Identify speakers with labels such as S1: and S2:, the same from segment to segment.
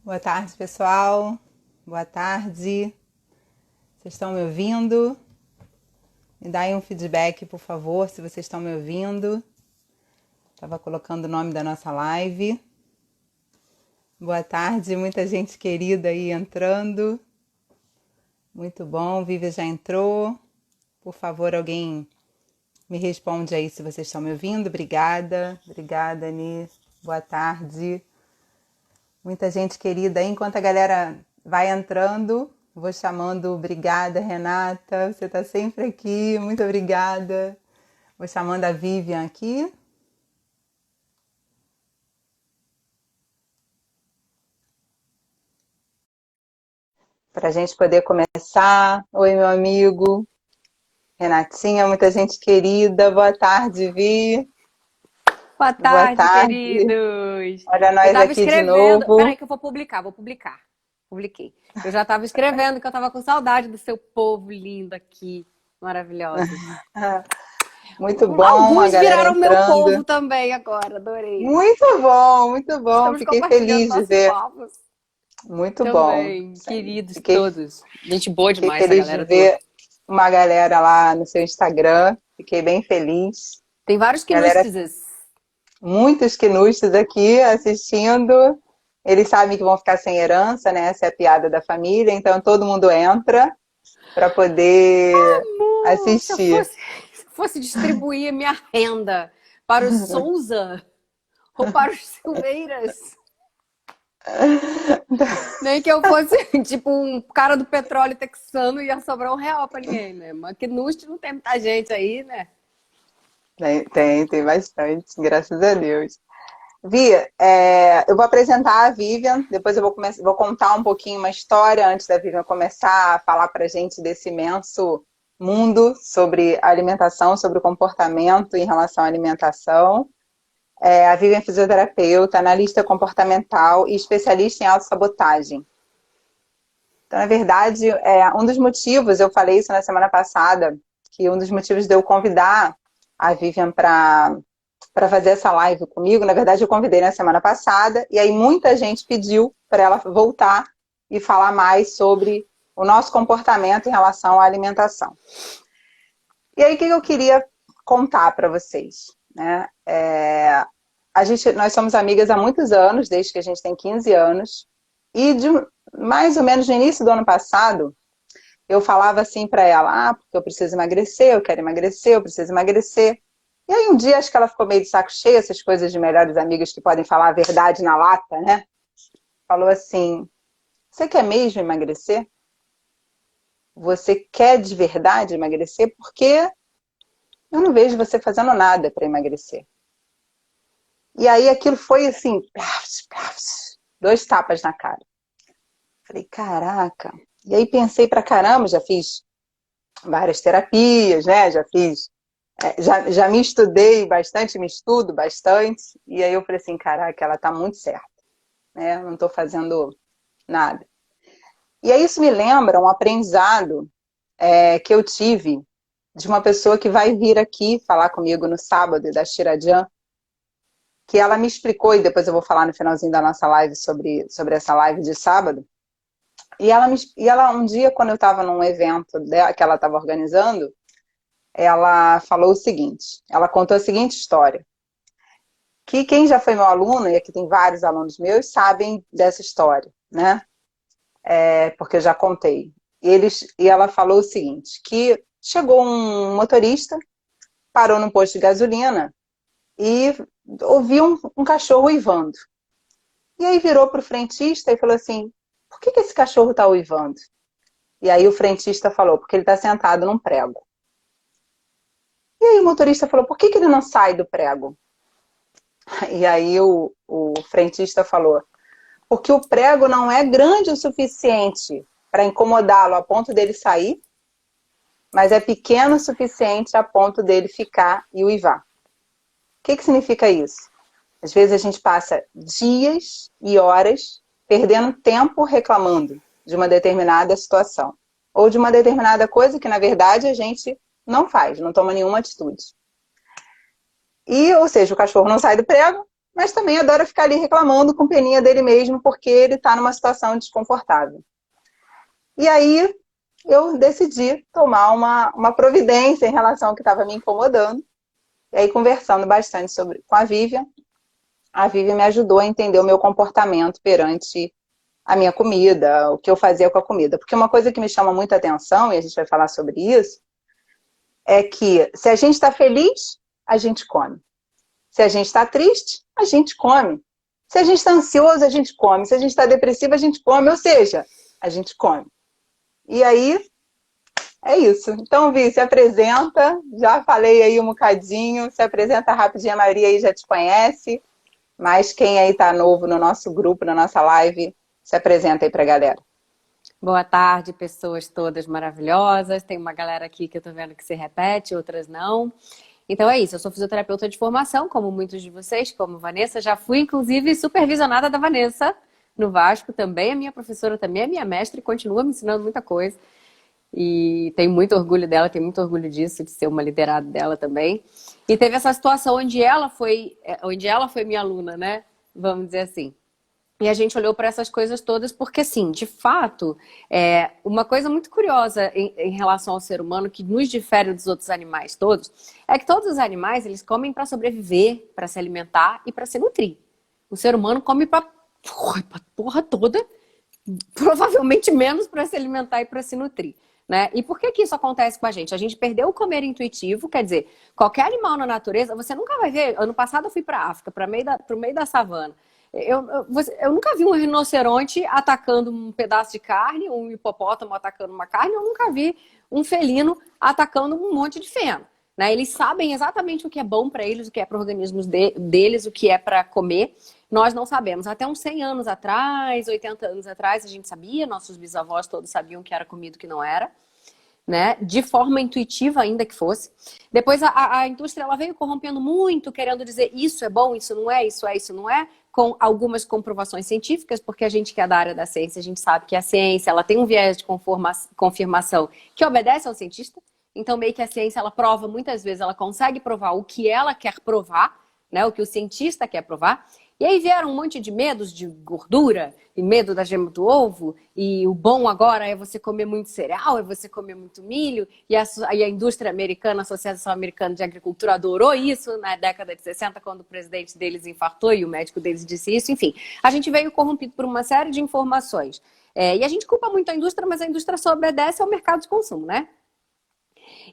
S1: Boa tarde, pessoal. Boa tarde. Vocês estão me ouvindo? Me dá aí um feedback, por favor, se vocês estão me ouvindo. Estava colocando o nome da nossa live. Boa tarde, muita gente querida aí entrando. Muito bom, Vivian já entrou. Por favor, alguém me responde aí se vocês estão me ouvindo. Obrigada. Obrigada, Ani. Boa tarde. Muita gente querida aí. Enquanto a galera vai entrando, vou chamando. Obrigada, Renata. Você está sempre aqui. Muito obrigada. Vou chamando a Vivian aqui. Para a gente poder começar. Oi, meu amigo. Renatinha, muita gente querida. Boa tarde, Vi.
S2: Boa
S1: Boa
S2: tarde,
S1: tarde.
S2: queridos.
S1: Olha
S2: Eu
S1: nós
S2: estava
S1: aqui de
S2: escrevendo.
S1: novo.
S2: Peraí, que eu vou publicar, Publiquei. Eu já estava escrevendo que eu estava com saudade do seu povo lindo aqui, maravilhosos.
S1: Muito bom a
S2: Alguns
S1: galera
S2: viraram meu povo
S1: entrando.
S2: também agora, adorei.
S1: Muito bom, muito bom.
S2: Estamos
S1: Fiquei
S2: compartilhando
S1: feliz de
S2: nossos
S1: ver.
S2: povos
S1: Muito bom.
S2: também, queridos
S1: Fiquei,
S2: todos. Gente boa
S1: fiquei
S2: demais, essa
S1: feliz de
S2: galera tua.
S1: ver uma galera lá no seu Instagram. Fiquei bem feliz.
S2: Tem vários
S1: Galera,
S2: quinústices.
S1: muitos quinustes aqui assistindo. Eles sabem que vão ficar sem herança, né? Essa é a piada da família. Então todo mundo entra para poder
S2: Se eu
S1: assistir.
S2: fosse distribuir a minha renda para os Souza ou para os Silveiras. Nem que eu fosse, tipo, um cara do petróleo texano e ia sobrar R$ 1 pra ninguém, né? Mas que Nust não tem muita gente aí, né?
S1: Tem bastante, graças a Deus. Vi, eu vou apresentar a Vivian, depois eu vou contar um pouquinho uma história antes da Vivian começar a falar para a gente desse imenso mundo sobre alimentação, sobre o comportamento em relação à alimentação. A Vivian é fisioterapeuta, analista comportamental e especialista em autossabotagem. Então, na verdade, um dos motivos, eu falei isso na semana passada, que um dos motivos de eu convidar a Vivian para fazer essa live comigo, na verdade eu convidei na semana passada, e aí muita gente pediu para ela voltar e falar mais sobre o nosso comportamento em relação à alimentação. E aí o que eu queria contar para vocês, né? Nós somos amigas há muitos anos, desde que a gente tem 15 anos, e mais ou menos no início do ano passado, eu falava assim para ela, porque eu preciso emagrecer, eu quero emagrecer, eu preciso emagrecer. E aí um dia acho que ela ficou meio de saco cheio, essas coisas de melhores amigas que podem falar a verdade na lata, né? Falou assim, você quer mesmo emagrecer? Você quer de verdade emagrecer? Porque eu não vejo você fazendo nada para emagrecer. E aí aquilo foi assim, 2 tapas na cara. Falei, caraca. E aí pensei pra caramba, já fiz várias terapias, né? Já me estudei bastante, me estudo bastante. E aí eu falei assim, caraca, ela tá muito certa, né? Eu não tô fazendo nada. E aí isso me lembra um aprendizado que eu tive de uma pessoa que vai vir aqui falar comigo no sábado, da Shirajan, que ela me explicou, e depois eu vou falar no finalzinho da nossa live sobre essa live de sábado. E ela um dia, quando eu estava num evento que ela estava organizando, ela falou o seguinte, ela contou a seguinte história, que quem já foi meu aluno, e aqui tem vários alunos meus, sabem dessa história, né? Porque eu já contei. E ela falou o seguinte, que chegou um motorista, parou no posto de gasolina e ouviu um cachorro uivando. E aí virou para o frentista e falou assim, por que esse cachorro está uivando? E aí o frentista falou, porque ele está sentado num prego. E aí o motorista falou, por que ele não sai do prego? E aí o frentista falou, porque o prego não é grande o suficiente para incomodá-lo a ponto dele sair, mas é pequeno o suficiente a ponto dele ficar e uivar. O que significa isso? Às vezes a gente passa dias e horas perdendo tempo reclamando de uma determinada situação, ou de uma determinada coisa que, na verdade, a gente não faz, não toma nenhuma atitude. Ou seja, o cachorro não sai do prego mas também adora ficar ali reclamando com peninha dele mesmo, porque ele está numa situação desconfortável. E aí eu decidi tomar uma providência em relação ao que estava me incomodando. E aí, conversando bastante com a Vivian me ajudou a entender o meu comportamento perante a minha comida, o que eu fazia com a comida. Porque uma coisa que me chama muita atenção, e a gente vai falar sobre isso, é que se a gente está feliz, a gente come. Se a gente está triste, a gente come. Se a gente está ansioso, a gente come. Se a gente está depressivo, a gente come. Ou seja, a gente come. E aí, é isso. Então, Vi, se apresenta. Já falei aí um bocadinho. Se apresenta rapidinho, a maioria aí já te conhece. Mas quem aí está novo no nosso grupo, na nossa live, se apresenta aí para a galera.
S2: Boa tarde, pessoas todas maravilhosas. Tem uma galera aqui que eu tô vendo que se repete, outras não. Então é isso, eu sou fisioterapeuta de formação, como muitos de vocês, como Vanessa. Já fui, inclusive, supervisionada da Vanessa no Vasco. Também é minha professora, também é minha mestre, continua me ensinando muita coisa. E tenho muito orgulho dela, tenho muito orgulho disso, de ser uma liderada dela também. E teve essa situação onde ela foi minha aluna, né? Vamos dizer assim. E a gente olhou para essas coisas todas porque, assim, de fato, uma coisa muito curiosa em relação ao ser humano, que nos difere dos outros animais todos, é que todos os animais, eles comem para sobreviver, para se alimentar e para se nutrir. O ser humano come para porra toda, provavelmente menos para se alimentar e para se nutrir. Né? E por que que isso acontece com a gente? A gente perdeu o comer intuitivo, quer dizer, qualquer animal na natureza, você nunca vai ver. Ano passado eu fui para a África, para o meio da savana. Eu nunca vi um rinoceronte atacando um pedaço de carne, um hipopótamo atacando uma carne, eu nunca vi um felino atacando um monte de feno. Né? Eles sabem exatamente o que é bom para eles, o que é para os organismos deles, o que é para comer. Nós não sabemos. Até uns 100 anos atrás, 80 anos atrás, a gente sabia, nossos bisavós todos sabiam o que era comido e o que não era. Né? De forma intuitiva ainda que fosse. Depois a indústria ela veio corrompendo muito, querendo dizer isso é bom, isso não é, isso não é, com algumas comprovações científicas, porque a gente que é da área da ciência, a gente sabe que a ciência ela tem um viés de confirmação que obedece ao cientista. Então meio que a ciência ela prova, muitas vezes ela consegue provar o que ela quer provar, né? O que o cientista quer provar. E aí vieram um monte de medos de gordura, e medo da gema do ovo, e o bom agora é você comer muito cereal, é você comer muito milho, e a indústria americana, a Associação Americana de Agricultura adorou isso na década de 60, quando o presidente deles infartou e o médico deles disse isso, enfim. A gente veio corrompido por uma série de informações. E a gente culpa muito a indústria, mas a indústria só obedece ao mercado de consumo, né?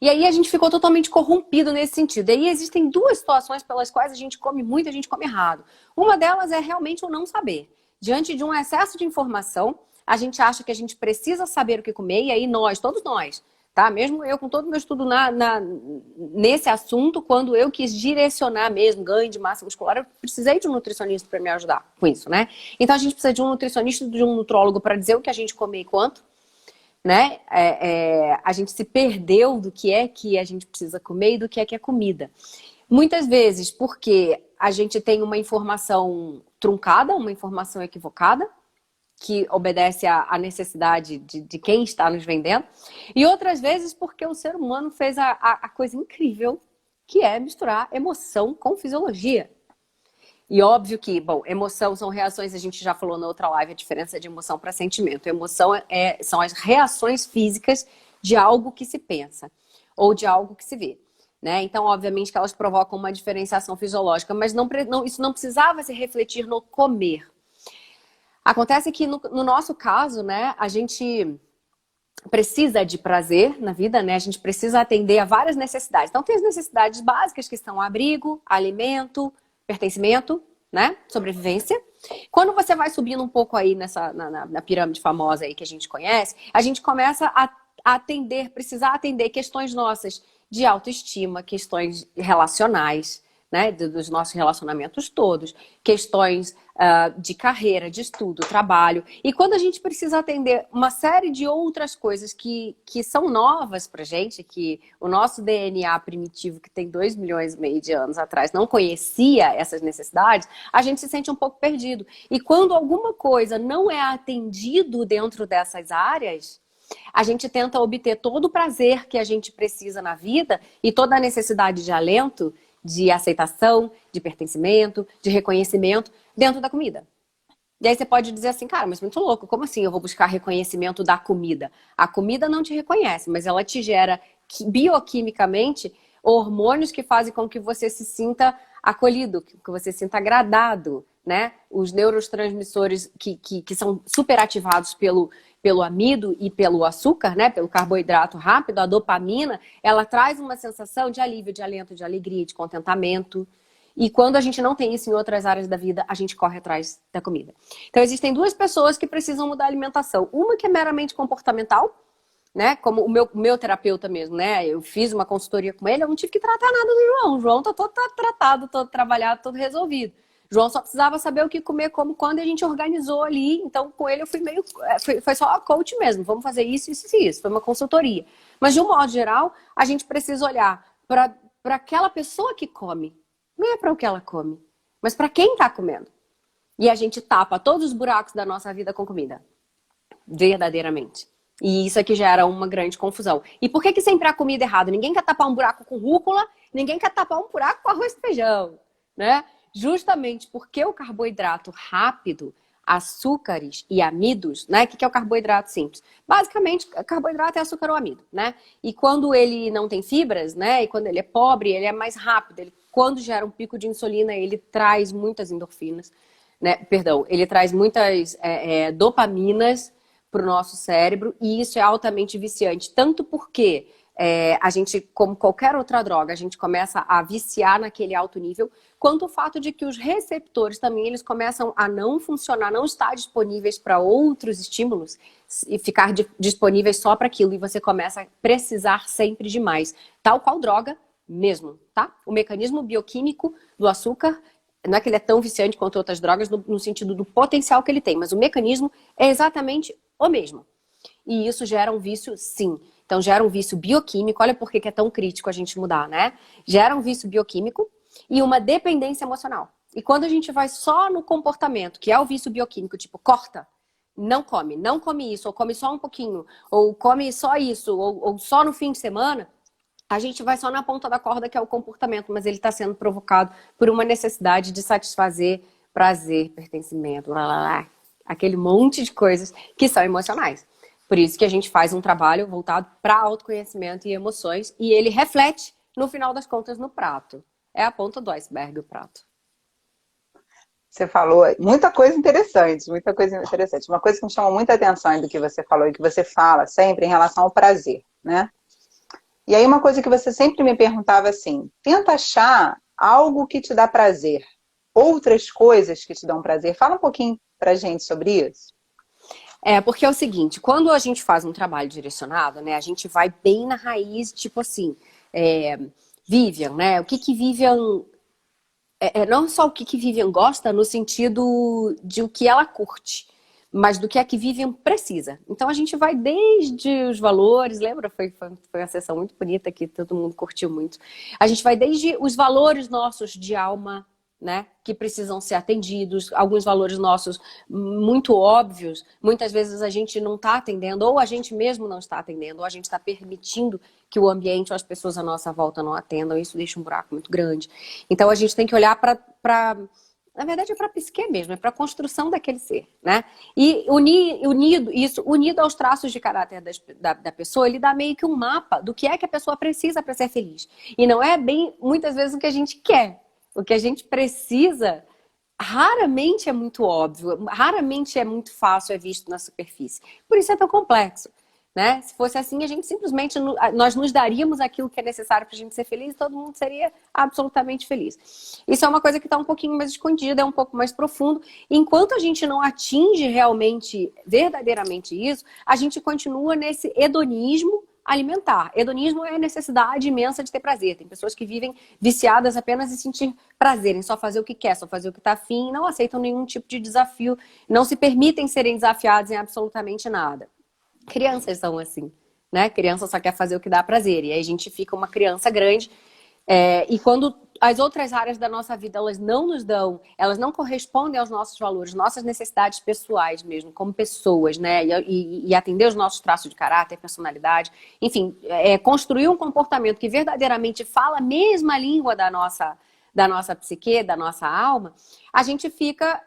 S2: E aí a gente ficou totalmente corrompido nesse sentido. E aí existem duas situações pelas quais a gente come muito e a gente come errado. Uma delas é realmente o não saber. Diante de um excesso de informação, a gente acha que a gente precisa saber o que comer, e aí nós, todos nós, tá? Mesmo eu com todo o meu estudo nesse assunto, quando eu quis direcionar mesmo ganho de massa muscular, eu precisei de um nutricionista para me ajudar com isso, né? Então a gente precisa de um nutricionista e de um nutrólogo para dizer o que a gente come e quanto. Né? A gente se perdeu do que a gente precisa comer e do que é comida. Muitas vezes porque a gente tem uma informação truncada, uma informação equivocada, que obedece à necessidade de quem está nos vendendo, e outras vezes porque o ser humano fez a coisa incrível, que é misturar emoção com fisiologia. E óbvio que, bom, emoção são reações, a gente já falou na outra live, a diferença de emoção para sentimento. Emoção são as reações físicas de algo que se pensa ou de algo que se vê. Né? Então, obviamente que elas provocam uma diferenciação fisiológica, mas isso não precisava se refletir no comer. Acontece que no nosso caso, né, a gente precisa de prazer na vida, né? A gente precisa atender a várias necessidades. Então, tem as necessidades básicas que são abrigo, alimento, pertencimento, né? Sobrevivência. Quando você vai subindo um pouco aí na pirâmide famosa aí que a gente conhece, a gente começa a precisar atender questões nossas de autoestima, questões relacionais, né? Dos nossos relacionamentos todos, questões de carreira, de estudo, trabalho. E quando a gente precisa atender uma série de outras coisas que são novas pra gente, que o nosso DNA primitivo, que tem 2,5 milhões de anos atrás, não conhecia essas necessidades, a gente se sente um pouco perdido. E quando alguma coisa não é atendido dentro dessas áreas, a gente tenta obter todo o prazer que a gente precisa na vida e toda a necessidade de alento de aceitação, de pertencimento, de reconhecimento dentro da comida. E aí você pode dizer assim, cara, mas muito louco, como assim eu vou buscar reconhecimento da comida? A comida não te reconhece, mas ela te gera bioquimicamente hormônios que fazem com que você se sinta acolhido, que você se sinta agradado, né? Os neurotransmissores que são superativados pelo amido e pelo açúcar, né? Pelo carboidrato rápido, a dopamina, ela traz uma sensação de alívio, de alento, de alegria, de contentamento. E quando a gente não tem isso em outras áreas da vida, a gente corre atrás da comida. Então, existem duas pessoas que precisam mudar a alimentação. Uma que é meramente comportamental, né? Como o meu terapeuta mesmo, né? Eu fiz uma consultoria com ele, eu não tive que tratar nada do João. O João tá todo tratado, todo trabalhado, todo resolvido. O João só precisava saber o que comer, como, quando, a gente organizou ali. Então, com ele eu fui meio... Foi só a coach mesmo. Vamos fazer isso, isso e isso. Foi uma consultoria. Mas, de um modo geral, a gente precisa olhar para aquela pessoa que come. Não é para o que ela come, mas para quem está comendo. E a gente tapa todos os buracos da nossa vida com comida. Verdadeiramente. E isso aqui gera uma grande confusão. E por que sempre há comida errada? Ninguém quer tapar um buraco com rúcula, ninguém quer tapar um buraco com arroz e feijão, né? Justamente porque o carboidrato rápido, açúcares e amidos, né? O que é o carboidrato simples? Basicamente, carboidrato é açúcar ou amido, né? E quando ele não tem fibras, né? E quando ele é pobre, ele é mais rápido. Ele, quando gera um pico de insulina, ele traz muitas endorfinas, né? Perdão, ele traz muitas dopaminas para o nosso cérebro, e isso é altamente viciante. Tanto porque a gente, como qualquer outra droga, a gente começa a viciar naquele alto nível, quanto o fato de que os receptores também, eles começam a não funcionar, não estar disponíveis para outros estímulos e ficar disponíveis só para aquilo, e você começa a precisar sempre de mais. Tal qual droga mesmo, tá? O mecanismo bioquímico do açúcar, não é que ele é tão viciante quanto outras drogas no sentido do potencial que ele tem, mas o mecanismo é exatamente o mesmo. E isso gera um vício, sim. Então, gera um vício bioquímico. Olha por que é tão crítico a gente mudar, né? Gera um vício bioquímico e uma dependência emocional. E quando a gente vai só no comportamento, que é o vício bioquímico, tipo, corta, não come isso, ou come só um pouquinho, ou come só isso, ou só no fim de semana, a gente vai só na ponta da corda, que é o comportamento, mas ele está sendo provocado por uma necessidade de satisfazer prazer, pertencimento, aquele monte de coisas que são emocionais. Por isso que a gente faz um trabalho voltado para autoconhecimento e emoções, e ele reflete, no final das contas, no prato. É a ponta do iceberg, o prato.
S1: Você falou muita coisa interessante, muita coisa interessante. Uma coisa que me chamou muita atenção do que você falou e que você fala sempre em relação ao prazer, né? E aí uma coisa que você sempre me perguntava assim, tenta achar algo que te dá prazer, outras coisas que te dão prazer. Fala um pouquinho pra gente sobre isso.
S2: Porque é o seguinte, quando a gente faz um trabalho direcionado, né, a gente vai bem na raiz, tipo assim, Vivian, né, o que Vivian... não só o que Vivian gosta no sentido de o que ela curte, mas do que é que Vivian precisa. Então a gente vai desde os valores, lembra? Foi uma sessão muito bonita que todo mundo curtiu muito. A gente vai desde os valores nossos de alma, né, que precisam ser atendidos, alguns valores nossos muito óbvios, muitas vezes a gente não está atendendo, ou a gente mesmo não está atendendo, ou a gente está permitindo que o ambiente ou as pessoas à nossa volta não atendam, isso deixa um buraco muito grande. Então a gente tem que olhar na verdade é para a psique mesmo, é para a construção daquele ser, né? E unido aos traços de caráter da pessoa, ele dá meio que um mapa do que é que a pessoa precisa para ser feliz. E não é bem, muitas vezes, o que a gente quer. O que a gente precisa raramente é muito óbvio, raramente é muito fácil, é visto na superfície. Por isso é tão complexo, né? Se fosse assim, a gente simplesmente, nós nos daríamos aquilo que é necessário para a gente ser feliz e todo mundo seria absolutamente feliz. Isso é uma coisa que está um pouquinho mais escondida, é um pouco mais profundo. Enquanto a gente não atinge realmente, verdadeiramente isso, a gente continua nesse hedonismo alimentar. Hedonismo é a necessidade imensa de ter prazer. Tem pessoas que vivem viciadas apenas em sentir prazer, em só fazer o que quer, só fazer o que está afim, não aceitam nenhum tipo de desafio, não se permitem serem desafiados em absolutamente nada. Crianças são assim, né? Criança só quer fazer o que dá prazer. E aí a gente fica uma criança grande. E quando as outras áreas da nossa vida, elas não nos dão, elas não correspondem aos nossos valores, nossas necessidades pessoais mesmo, como pessoas, né? E atender os nossos traços de caráter, personalidade, enfim, construir um comportamento que verdadeiramente fala a mesma língua da nossa psique, da nossa alma, a gente fica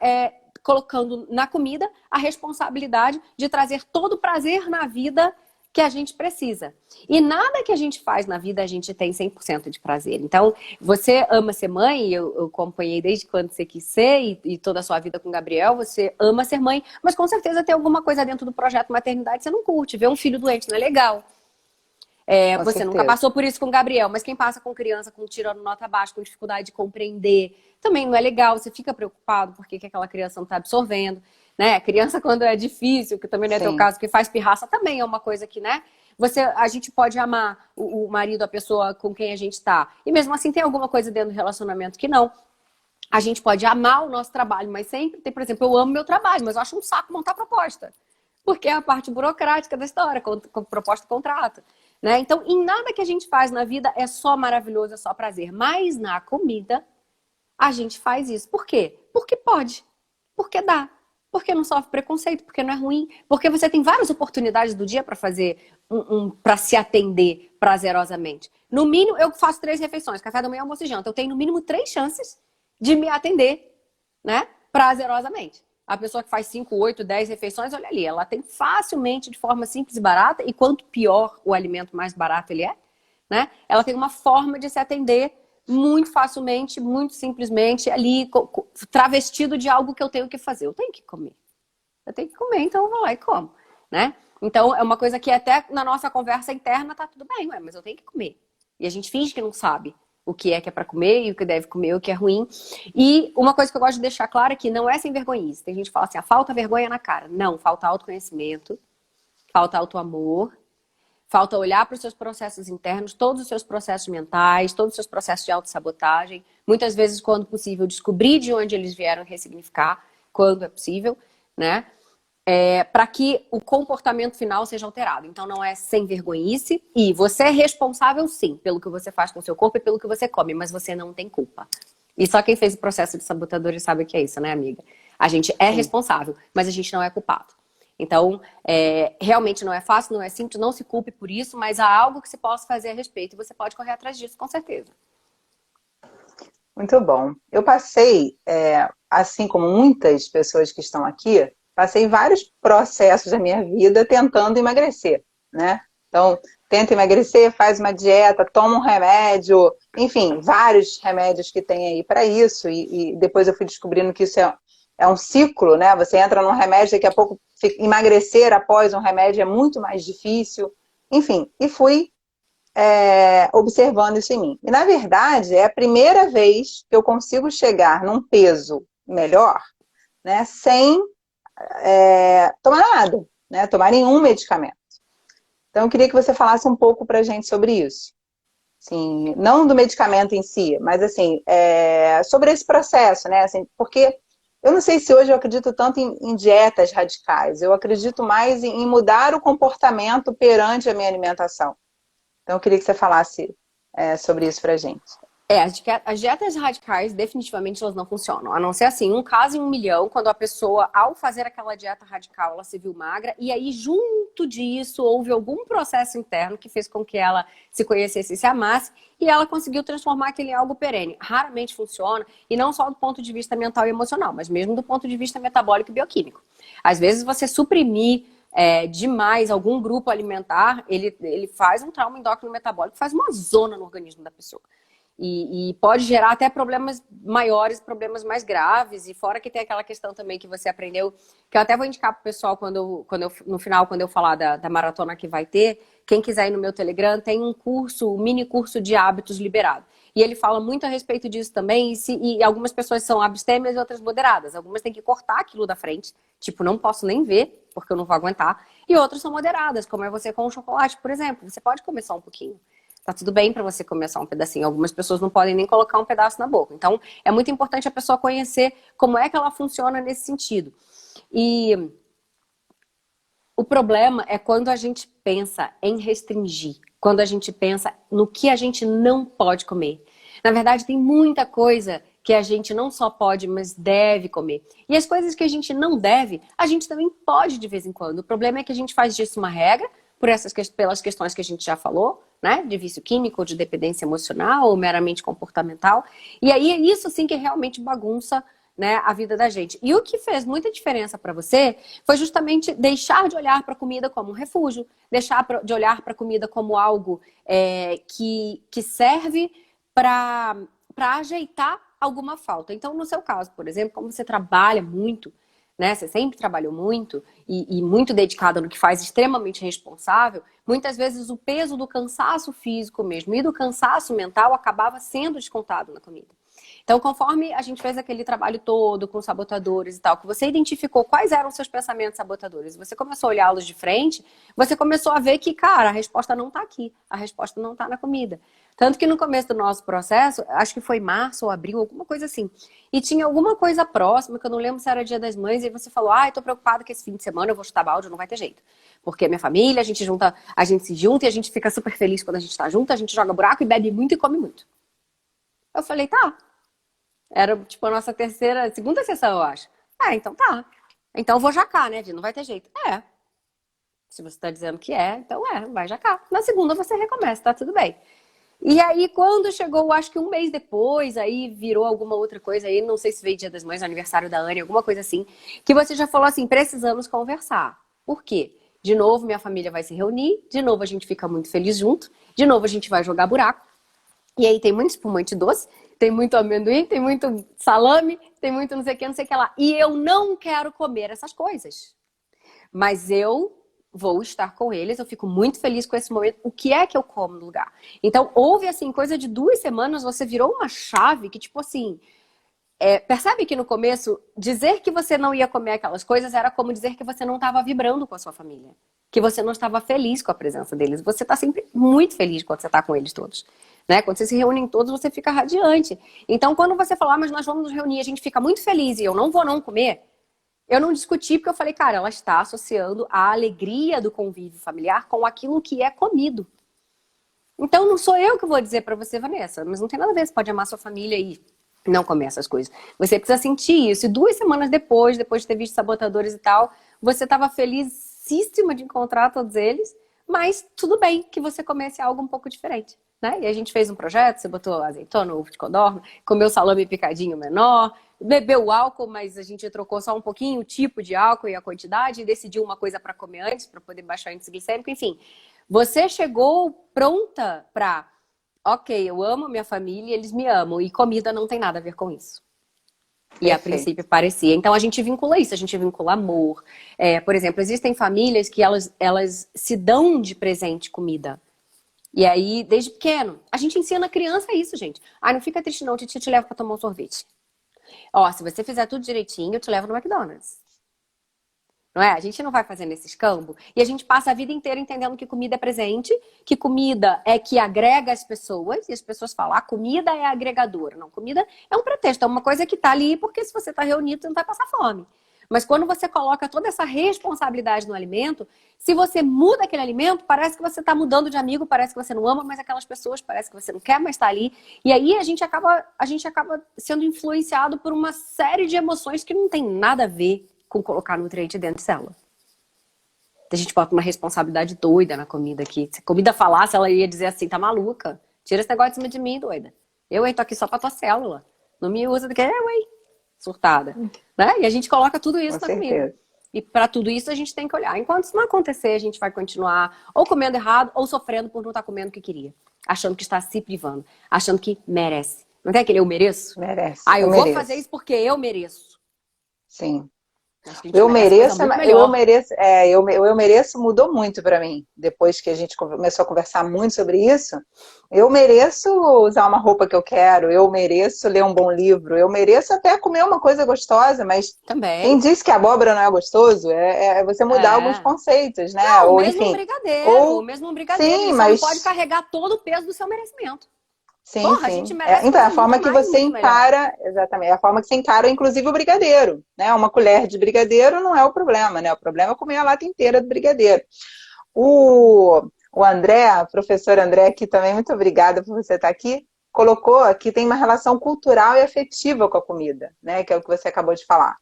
S2: colocando na comida a responsabilidade de trazer todo o prazer na vida que a gente precisa. E nada que a gente faz na vida a gente tem 100% de prazer. Então, você ama ser mãe, eu acompanhei desde quando você quis ser e toda a sua vida com o Gabriel, você ama ser mãe, mas com certeza tem alguma coisa dentro do projeto maternidade que você não curte. Ver um filho doente não é legal.
S1: Com
S2: Você
S1: certeza.
S2: nunca passou por isso com o Gabriel, mas quem passa com criança com tirando nota baixa, com dificuldade de compreender, também não é legal. Você fica preocupado porque que aquela criança não está absorvendo, né? Criança, quando é difícil, que também não é teu
S1: Sim.
S2: caso, que faz pirraça, também é uma coisa que, né? A gente pode amar o marido, a pessoa com quem a gente está. E mesmo assim tem alguma coisa dentro do relacionamento que não. A gente pode amar o nosso trabalho, mas sempre tem, por exemplo, eu amo meu trabalho, mas eu acho um saco montar proposta. Porque é a parte burocrática da história, com proposta de contrato. Né? Então, em nada que a gente faz na vida é só maravilhoso, é só prazer. Mas na comida, a gente faz isso. Por quê? Porque pode. Porque dá. Porque não sofre preconceito, porque não é ruim. Porque você tem várias oportunidades do dia para fazer, para se atender prazerosamente. No mínimo, eu faço 3 refeições, café da manhã, almoço e janta. Eu tenho no mínimo 3 chances de me atender, né? Prazerosamente. A pessoa que faz 5, 8, 10 refeições, olha ali, ela tem facilmente, de forma simples e barata, e quanto pior o alimento, mais barato ele é, né? Ela tem uma forma de se atender muito facilmente, muito simplesmente, ali, travestido de algo que eu tenho que fazer. Eu tenho que comer. Eu tenho que comer, então eu vou lá e como, né? Então, é uma coisa que até na nossa conversa interna tá tudo bem, mas eu tenho que comer. E a gente finge que não sabe o que é para comer e o que deve comer, o que é ruim. E uma coisa que eu gosto de deixar claro é que não é sem vergonhice. Tem gente que fala assim, falta vergonha na cara. Não, falta autoconhecimento, falta autoamor, falta olhar para os seus processos internos, todos os seus processos mentais, todos os seus processos de autossabotagem. Muitas vezes, quando possível, descobrir de onde eles vieram ressignificar, quando é possível, né? Para que o comportamento final seja alterado. Então, não é sem vergonhice. E você é responsável, sim, pelo que você faz com o seu corpo e pelo que você come, mas você não tem culpa. E só quem fez o processo de sabotadores sabe o que é isso, né, amiga? A gente é responsável, mas a gente não é culpado. Então, realmente não é fácil, não é simples, não se culpe por isso, mas há algo que se possa fazer a respeito e você pode correr atrás disso, com certeza.
S1: Muito bom. Eu passei, assim como muitas pessoas que estão aqui, passei vários processos da minha vida tentando emagrecer, né? Então, tenta emagrecer, faz uma dieta, toma um remédio, enfim, vários remédios que tem aí para isso. E depois eu fui descobrindo que isso é um ciclo, né? Você entra num remédio, daqui a pouco emagrecer após um remédio é muito mais difícil. Enfim, e fui observando isso em mim. E, na verdade, é a primeira vez que eu consigo chegar num peso melhor, né, sem tomar nada, né, tomar nenhum medicamento. Então, eu queria que você falasse um pouco pra gente sobre isso. Assim, não do medicamento em si, mas assim, sobre esse processo, né? Assim, porque eu não sei se hoje eu acredito tanto em dietas radicais, eu acredito mais em mudar o comportamento perante a minha alimentação. Então, eu queria que você falasse sobre isso pra gente.
S2: As dietas radicais definitivamente elas não funcionam. A não ser assim, um caso em 1 milhão, quando a pessoa, ao fazer aquela dieta radical, ela se viu magra, e aí junto disso houve algum processo interno que fez com que ela se conhecesse e se amasse, e ela conseguiu transformar aquilo em algo perene. Raramente funciona, e não só do ponto de vista mental e emocional, mas mesmo do ponto de vista metabólico e bioquímico. Às vezes você suprimir demais algum grupo alimentar, ele faz um trauma endócrino metabólico, faz uma zona no organismo da pessoa. E pode gerar até problemas maiores, problemas mais graves. E fora que tem aquela questão também que você aprendeu, que eu até vou indicar pro pessoal no final, quando eu falar da maratona que vai ter, quem quiser ir no meu Telegram, tem um mini curso de hábitos liberado. E ele fala muito a respeito disso também, e algumas pessoas são abstêmias e outras moderadas. Algumas têm que cortar aquilo da frente, tipo, não posso nem ver, porque eu não vou aguentar. E outras são moderadas, como é você com o chocolate, por exemplo. Você pode comer só um pouquinho. Tá tudo bem para você comer só um pedacinho. Algumas pessoas não podem nem colocar um pedaço na boca. Então, é muito importante a pessoa conhecer como é que ela funciona nesse sentido. E o problema é quando a gente pensa em restringir, quando a gente pensa no que a gente não pode comer. Na verdade, tem muita coisa que a gente não só pode, mas deve comer. E as coisas que a gente não deve, a gente também pode de vez em quando. O problema é que a gente faz disso uma regra, pelas questões que a gente já falou, né? De vício químico, ou de dependência emocional, ou meramente comportamental. E aí é isso sim que realmente bagunça, né, a vida da gente. E o que fez muita diferença para você foi justamente deixar de olhar para a comida como um refúgio, deixar de olhar para a comida como algo que serve para ajeitar alguma falta. Então, no seu caso, por exemplo, como você trabalha muito, né? Você sempre trabalhou muito e muito dedicado no que faz, extremamente responsável. Muitas vezes o peso do cansaço físico mesmo e do cansaço mental acabava sendo descontado na comida. Então, conforme a gente fez aquele trabalho todo com sabotadores e tal, que você identificou quais eram os seus pensamentos sabotadores, você começou a olhá-los de frente, você começou a ver que, cara, a resposta não está aqui, a resposta não está na comida. Tanto que no começo do nosso processo, acho que foi março ou abril, alguma coisa assim, e tinha alguma coisa próxima, que eu não lembro se era Dia das Mães, e você falou, eu tô preocupada que esse fim de semana eu vou chutar balde, não vai ter jeito. Porque minha família, a gente se junta e a gente fica super feliz quando a gente tá junto, a gente joga buraco e bebe muito e come muito. Eu falei, tá. Era, tipo, a nossa segunda sessão, eu acho. Então tá. Então eu vou jacar, né, Vi? Não vai ter jeito. Se você tá dizendo que então vai jacar. Na segunda você recomeça, tá tudo bem. E aí, quando chegou, acho que um mês depois, aí virou alguma outra coisa aí, não sei se veio Dia das Mães, aniversário da Anne, alguma coisa assim, que você já falou assim, precisamos conversar. Por quê? De novo, minha família vai se reunir, de novo a gente fica muito feliz junto, de novo a gente vai jogar buraco, e aí tem muito espumante doce, tem muito amendoim, tem muito salame, tem muito não sei o que lá. E eu não quero comer essas coisas. Mas eu vou estar com eles, eu fico muito feliz com esse momento. O que é que eu como no lugar? Então, houve assim, coisa de 2 semanas, você virou uma chave que, tipo assim, percebe que no começo, dizer que você não ia comer aquelas coisas era como dizer que você não estava vibrando com a sua família. Que você não estava feliz com a presença deles. Você está sempre muito feliz quando você está com eles todos. Né? Quando vocês se reúnem todos, você fica radiante. Então, quando você falar, mas nós vamos nos reunir, a gente fica muito feliz e eu não vou não comer, eu não discuti porque eu falei, cara, ela está associando a alegria do convívio familiar com aquilo que é comido. Então, não sou eu que vou dizer pra você, Vanessa, mas não tem nada a ver, você pode amar sua família e não comer essas coisas. Você precisa sentir isso. E 2 semanas depois de ter visto sabotadores e tal, você estava felicíssima de encontrar todos eles, mas tudo bem que você comece algo um pouco diferente. Né? E a gente fez um projeto, você botou azeitona, ovo de codorna, comeu salame picadinho menor, bebeu álcool, mas a gente trocou só um pouquinho o tipo de álcool e a quantidade, e decidiu uma coisa para comer antes, para poder baixar o índice glicêmico, enfim. Você chegou pronta para, ok, eu amo minha família, eles me amam, e comida não tem nada a ver com isso. E a princípio parecia. Então a gente vincula isso, a gente vincula amor. Por exemplo, existem famílias que elas se dão de presente comida. E aí, desde pequeno, a gente ensina a criança isso, gente. Não fica triste não, Titi te leva pra tomar um sorvete. Se você fizer tudo direitinho, eu te levo no McDonald's. Não é? A gente não vai fazendo esse escambo. E a gente passa a vida inteira entendendo que comida é presente, que comida é que agrega as pessoas, e as pessoas falam, comida é agregadora. Não, comida é um pretexto, é uma coisa que tá ali, porque se você tá reunido, você não vai passar fome. Mas quando você coloca toda essa responsabilidade no alimento, se você muda aquele alimento, parece que você está mudando de amigo, parece que você não ama mais aquelas pessoas, parece que você não quer mais estar ali. E aí a gente acaba sendo influenciado por uma série de emoções que não tem nada a ver com colocar nutriente dentro de célula. A gente bota uma responsabilidade doida na comida aqui. Se a comida falasse, ela ia dizer assim, tá maluca? Tira esse negócio de cima de mim, doida. Eu tô aqui só pra tua célula. Não me usa do que surtada. Né? E a gente coloca tudo isso na comida. E para tudo isso a gente tem que olhar. Enquanto isso não acontecer, a gente vai continuar ou comendo errado ou sofrendo por não estar comendo o que queria. Achando que está se privando. Achando que merece. Não tem aquele eu mereço?
S1: Merece.
S2: Eu vou fazer isso porque eu mereço.
S1: Sim. Eu mereço mudou muito para mim. Depois que a gente começou a conversar muito sobre isso, eu mereço usar uma roupa que eu quero, eu mereço ler um bom livro, eu mereço até comer uma coisa gostosa, mas
S2: também.
S1: Quem disse que abóbora não é gostoso é você mudar alguns conceitos, né?
S2: Não, ou mesmo enfim, o mesmo brigadeiro,
S1: sim,
S2: você
S1: mas
S2: não pode carregar todo o peso do seu merecimento.
S1: Sim,
S2: Porra,
S1: sim.
S2: A gente merece
S1: então, a forma que você
S2: encara,
S1: exatamente, a forma que você encara, inclusive, o brigadeiro, né? Uma colher de brigadeiro não é o problema, né? O problema é comer a lata inteira do brigadeiro. O André, o professor André aqui também, muito obrigada por você estar aqui. colocou que tem uma relação cultural e afetiva com a comida, né? Que é o que você acabou de falar.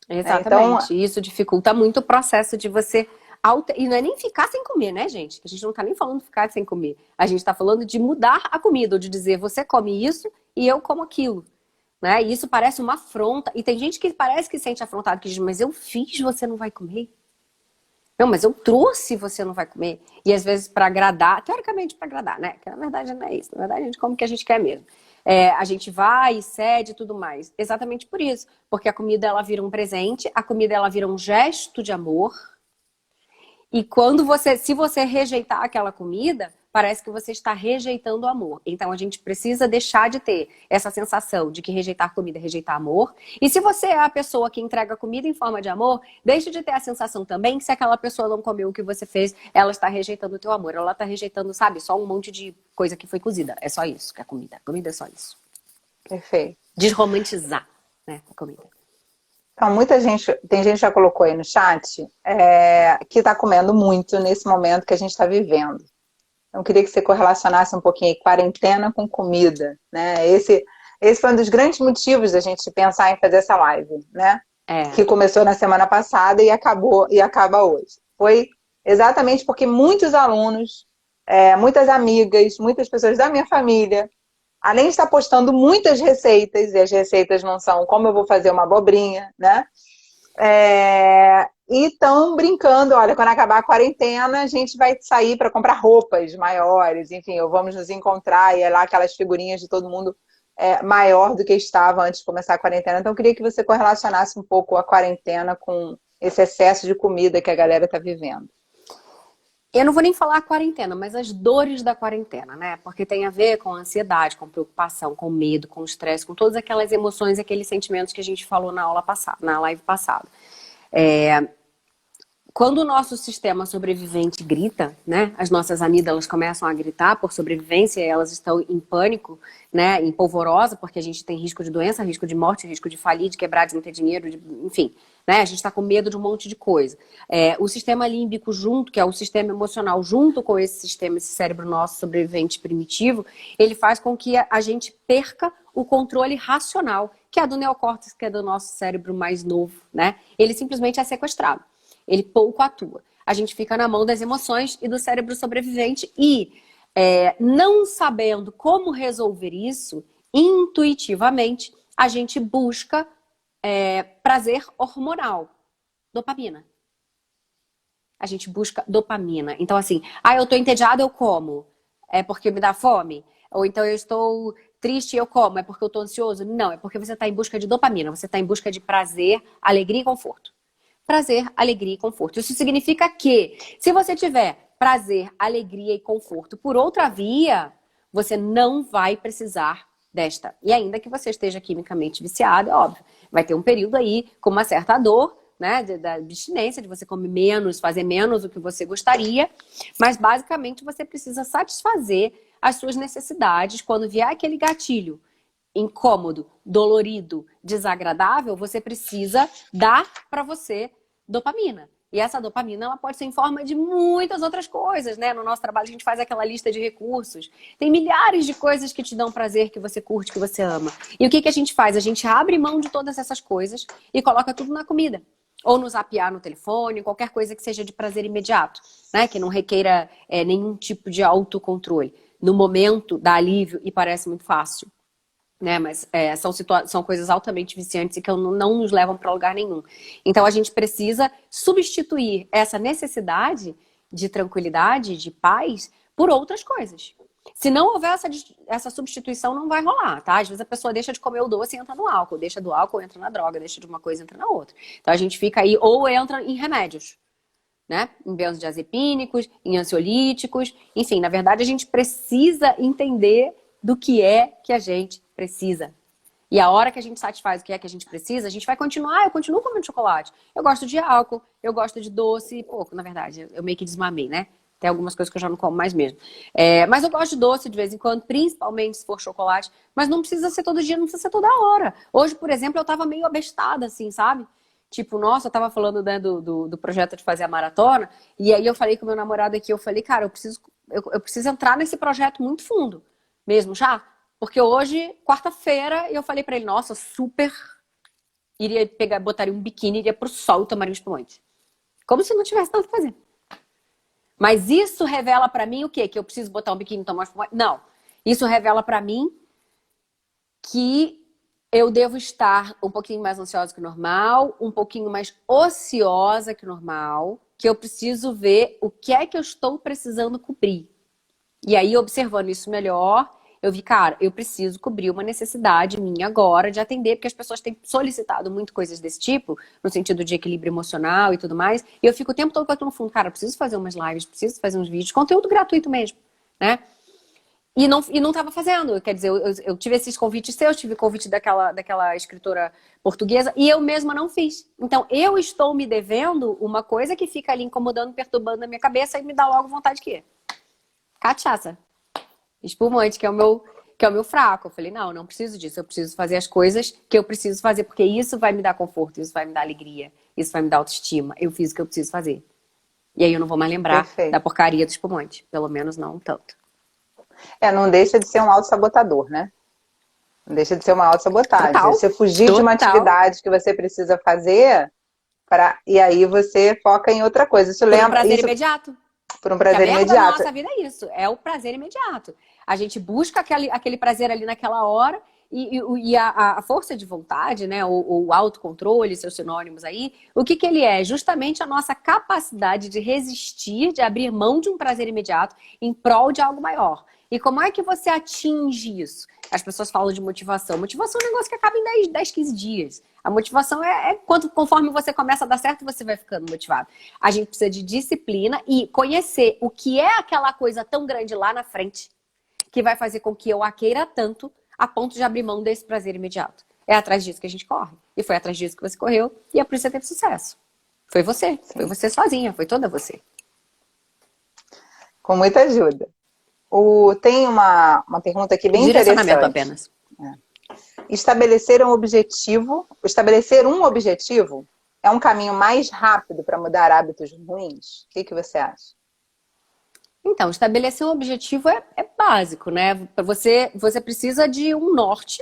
S1: Né? Então,
S2: Exatamente. Isso dificulta muito o processo de você. E não é nem ficar sem comer, né, gente? A gente não tá nem falando de ficar sem comer. A gente tá falando de mudar a comida, ou de dizer, você come isso e eu como aquilo. Né? E isso parece uma afronta. E tem gente que parece que sente afrontado, que diz, mas eu fiz, você não vai comer? Não, mas eu trouxe, você não vai comer. E às vezes para agradar, teoricamente para agradar, né? Que na verdade não é isso. Na verdade a gente come o que a gente quer mesmo. A gente vai e cede e tudo mais. Exatamente por isso. Porque a comida ela vira um presente, a comida ela vira um gesto de amor. E se você rejeitar aquela comida, parece que você está rejeitando o amor. Então a gente precisa deixar de ter essa sensação de que rejeitar comida é rejeitar amor. E se você é a pessoa que entrega comida em forma de amor, deixe de ter a sensação também que se aquela pessoa não comeu o que você fez, ela está rejeitando o teu amor. Ela está rejeitando, sabe, só um monte de coisa que foi cozida. É só isso que é comida. Comida é só isso.
S1: perfeito.
S2: Desromantizar, né, a comida.
S1: Então, muita gente, tem gente que já colocou aí no chat, que está comendo muito nesse momento que a gente está vivendo. Então, eu queria que você correlacionasse um pouquinho aí, quarentena com comida, né? Esse foi um dos grandes motivos da gente pensar em fazer essa live, né? Que começou na semana passada e acaba hoje. Foi exatamente porque muitos alunos, muitas amigas, muitas pessoas da minha família, além de estar postando muitas receitas, e as receitas não são como eu vou fazer uma abobrinha, né? E estão brincando, olha, quando acabar a quarentena, a gente vai sair para comprar roupas maiores, enfim, ou vamos nos encontrar, e é lá aquelas figurinhas de todo mundo maior do que estava antes de começar a quarentena. Então, eu queria que você correlacionasse um pouco a quarentena com esse excesso de comida que a galera está vivendo.
S2: Eu não vou nem falar a quarentena, mas as dores da quarentena, né? Porque tem a ver com ansiedade, com preocupação, com medo, com estresse, com todas aquelas emoções e aqueles sentimentos que a gente falou na aula passada, na live passada. Quando o nosso sistema sobrevivente grita, né? As nossas amígdalas começam a gritar por sobrevivência, e elas estão em pânico, né? Em polvorosa, porque a gente tem risco de doença, risco de morte, risco de falir, de quebrar, de não ter dinheiro, enfim. Né? A gente está com medo de um monte de coisa. O sistema límbico junto, que é o sistema emocional, junto com esse sistema, esse cérebro nosso sobrevivente primitivo, ele faz com que a gente perca o controle racional, que é do neocórtex, que é do nosso cérebro mais novo, né? Ele simplesmente é sequestrado. Ele pouco atua. A gente fica na mão das emoções e do cérebro sobrevivente e, não sabendo como resolver isso, intuitivamente, a gente busca prazer hormonal, dopamina. A gente busca dopamina. Então, assim, eu tô entediada, eu como. É porque me dá fome? Ou então eu estou triste, eu como. É porque eu tô ansioso? Não, é porque você está em busca de dopamina. Você está em busca de prazer, alegria e conforto. Prazer, alegria e conforto. Isso significa que, se você tiver prazer, alegria e conforto por outra via, você não vai precisar desta. E ainda que você esteja quimicamente viciado, é óbvio, vai ter um período aí com uma certa dor, né, da abstinência, de você comer menos, fazer menos do que você gostaria, mas basicamente você precisa satisfazer as suas necessidades quando vier aquele gatilho incômodo, dolorido, desagradável, você precisa dar para você dopamina. E essa dopamina, ela pode ser em forma de muitas outras coisas, né? No nosso trabalho a gente faz aquela lista de recursos. Tem milhares de coisas que te dão prazer, que você curte, que você ama. E o que a gente faz? A gente abre mão de todas essas coisas e coloca tudo na comida. Ou no zapear no telefone, qualquer coisa que seja de prazer imediato, né? Que não requeira nenhum tipo de autocontrole. No momento dá alívio e parece muito fácil. Né, mas são coisas altamente viciantes e que não nos levam para lugar nenhum. Então a gente precisa substituir essa necessidade de tranquilidade, de paz, por outras coisas. Se não houver essa substituição, não vai rolar, tá? Às vezes a pessoa deixa de comer o doce e entra no álcool, deixa do álcool, entra na droga, deixa de uma coisa, entra na outra. Então a gente fica aí, ou entra em remédios, né? Em benzodiazepínicos, em ansiolíticos, enfim, na verdade a gente precisa entender do que é que a gente precisa. E a hora que a gente satisfaz o que é que a gente precisa, a gente vai continuar. Eu continuo comendo chocolate. Eu gosto de álcool, eu gosto de doce, pouco, na verdade. Eu meio que desmamei, né? Tem algumas coisas que eu já não como mais mesmo. Mas eu gosto de doce de vez em quando, principalmente se for chocolate. Mas não precisa ser todo dia, não precisa ser toda hora. Hoje, por exemplo, eu tava meio abestada, assim, sabe? Tipo, nossa, eu tava falando, né, do projeto de fazer a maratona. E aí eu falei com o meu namorado aqui, eu falei, cara, eu preciso entrar nesse projeto muito fundo. Mesmo já? Porque hoje, quarta-feira, eu falei pra ele, nossa, super iria pegar, botaria um biquíni, iria pro sol e tomaria um espumante. Como se não tivesse nada pra fazer. Mas isso revela pra mim o quê? Que eu preciso botar um biquíni e tomar um espumante? Não. Isso revela pra mim que eu devo estar um pouquinho mais ansiosa que o normal, um pouquinho mais ociosa que o normal, que eu preciso ver o que é que eu estou precisando cobrir. E aí, observando isso melhor, eu vi, cara, eu preciso cobrir uma necessidade minha agora de atender, porque as pessoas têm solicitado muito coisas desse tipo, no sentido de equilíbrio emocional e tudo mais, e eu fico o tempo todo com aquilo no fundo, cara, eu preciso fazer umas lives, preciso fazer uns vídeos, conteúdo gratuito mesmo, né? E não estava fazendo, quer dizer, eu tive esses convites seus, tive convite daquela escritora portuguesa, e eu mesma não fiz. Então, eu estou me devendo uma coisa que fica ali incomodando, perturbando a minha cabeça e me dá logo vontade de quê? Cachaça. Espumante, que é o meu fraco. Eu falei, não preciso disso. Eu preciso fazer as coisas que eu preciso fazer, porque isso vai me dar conforto, isso vai me dar alegria, isso vai me dar autoestima. Eu fiz o que eu preciso fazer. E aí eu não vou mais lembrar da
S1: Perfeito.
S2: porcaria do espumante. Pelo menos não tanto.
S1: Não deixa de ser um autossabotador, né? Não deixa de ser uma autossabotagem.
S2: Total.
S1: Você fugir de uma
S2: Total.
S1: atividade que você precisa fazer, e aí você foca em outra coisa. Isso
S2: Por um
S1: lembra,
S2: prazer
S1: isso
S2: imediato.
S1: por um
S2: Que a
S1: prazer
S2: merda da
S1: imediato.
S2: nossa vida é isso, é o prazer imediato. A gente busca aquele prazer ali naquela hora e a força de vontade, né, o autocontrole, seus sinônimos aí, o que ele é? Justamente a nossa capacidade de resistir, de abrir mão de um prazer imediato em prol de algo maior. E como é que você atinge isso? As pessoas falam de motivação. Motivação é um negócio que acaba em 10, 15 dias. A motivação conforme você começa a dar certo, você vai ficando motivado. A gente precisa de disciplina e conhecer o que é aquela coisa tão grande lá na frente que vai fazer com que eu a queira tanto a ponto de abrir mão desse prazer imediato. É atrás disso que a gente corre. E foi atrás disso que você correu e é por isso que você teve sucesso. Foi você.
S1: Sim.
S2: Foi você sozinha. Foi toda você.
S1: Com muita ajuda. Tem uma pergunta aqui bem
S2: Direcionamento
S1: interessante.
S2: apenas.
S1: Estabelecer um objetivo é um caminho mais rápido para mudar hábitos ruins? O que você acha?
S2: Então, estabelecer um objetivo é básico, né? Você precisa de um norte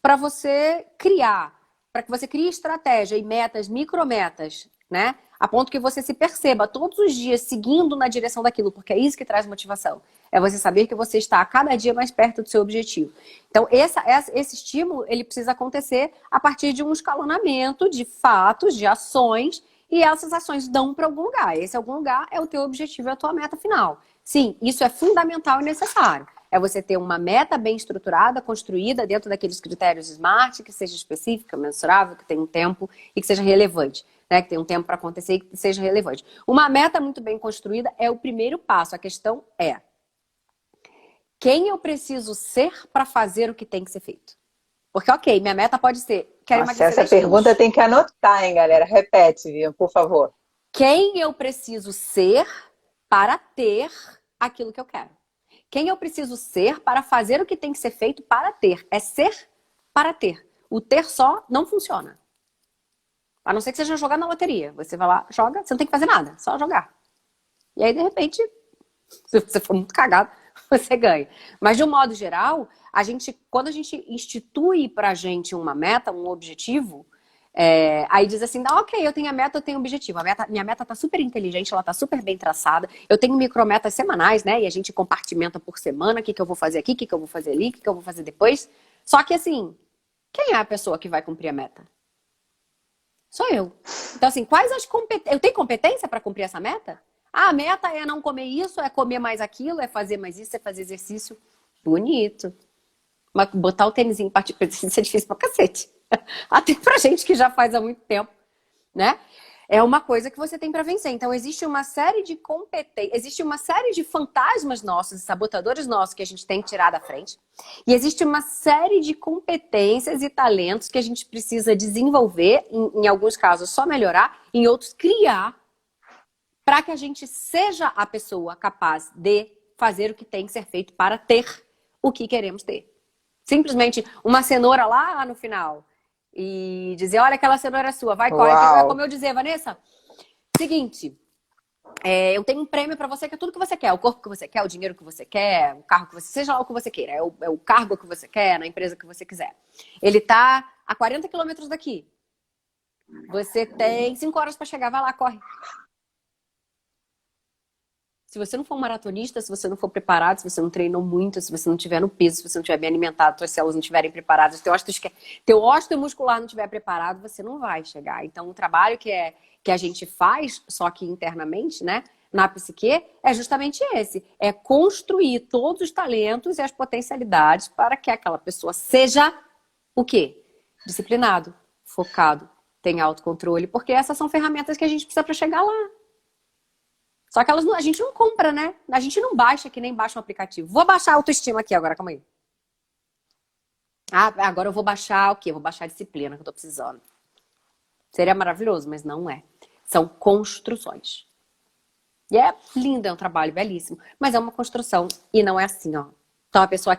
S2: para você criar, para que você crie estratégia e metas, micrometas, né? A ponto que você se perceba todos os dias seguindo na direção daquilo, porque é isso que traz motivação. É você saber que você está a cada dia mais perto do seu objetivo. Então, esse estímulo, ele precisa acontecer a partir de um escalonamento de fatos, de ações, e essas ações dão para algum lugar. Esse algum lugar é o teu objetivo, é a tua meta final. Sim, isso é fundamental e necessário. É você ter uma meta bem estruturada, construída dentro daqueles critérios SMART, que seja específica, mensurável, que tenha um tempo e que seja relevante, né? Que tenha um tempo para acontecer e que seja relevante. Uma meta muito bem construída é o primeiro passo. A questão é: quem eu preciso ser para fazer o que tem que ser feito? Porque, ok, minha meta pode ser, quero
S1: Nossa,
S2: emagrecer
S1: essa
S2: 10 quilos.
S1: pergunta tem que anotar, hein, galera? Repete, Vivian, por favor.
S2: Quem eu preciso ser para ter aquilo que eu quero? Quem eu preciso ser para fazer o que tem que ser feito para ter? É ser para ter. O ter só não funciona. A não ser que seja jogar na loteria. Você vai lá, joga, você não tem que fazer nada, só jogar. E aí, de repente, se você for muito cagado, você ganha. Mas, de um modo geral, quando a gente institui pra gente uma meta, um objetivo, aí diz assim, ok, eu tenho a meta, eu tenho o objetivo. Minha meta tá super inteligente, ela tá super bem traçada. Eu tenho micrometas semanais, né? E a gente compartimenta por semana o que eu vou fazer aqui, o que eu vou fazer ali, o que eu vou fazer depois. Só que assim, quem é a pessoa que vai cumprir a meta? Sou eu. Então assim, quais as competências? Eu tenho competência para cumprir essa meta? A meta é não comer isso, é comer mais aquilo, é fazer mais isso, é fazer exercício. Bonito. Mas botar o tênisinho em partir isso é difícil pra cacete. Até pra gente que já faz há muito tempo, né? É uma coisa que você tem para vencer. Então, existe uma série de competências, existe uma série de fantasmas nossos, sabotadores nossos que a gente tem que tirar da frente. E existe uma série de competências e talentos que a gente precisa desenvolver, em alguns casos só melhorar, em outros criar, para que a gente seja a pessoa capaz de fazer o que tem que ser feito para ter o que queremos ter. Simplesmente uma cenoura lá no final e dizer, olha, aquela cenoura é sua, vai, corre.
S1: Uau.
S2: Como eu dizer, Vanessa, seguinte, Eu tenho um prêmio pra você que é tudo que você quer. O corpo que você quer, o dinheiro que você quer, o carro que você... Seja lá o que você queira. É o cargo que você quer, na empresa que você quiser. Ele tá a 40 quilômetros daqui. Você tem 5 horas pra chegar. Vai lá, corre. Se você não for um maratonista, se você não for preparado, se você não treinou muito, se você não estiver no peso, se você não estiver bem alimentado, suas células não estiverem preparadas, teu ósseo muscular não estiver preparado, você não vai chegar. Então, o trabalho que a gente faz, só que internamente, né, na psique, é justamente esse. É construir todos os talentos e as potencialidades para que aquela pessoa seja o quê? Disciplinado, focado, tenha autocontrole, porque essas são ferramentas que a gente precisa para chegar lá. Só que a gente não compra, né? A gente não baixa que nem baixa um aplicativo. Vou baixar a autoestima aqui agora, calma aí. Ah, agora eu vou baixar o quê? Vou baixar a disciplina que eu tô precisando. Seria maravilhoso, mas não é. São construções. E é lindo, é um trabalho belíssimo. Mas é uma construção e não é assim, ó. Então a pessoa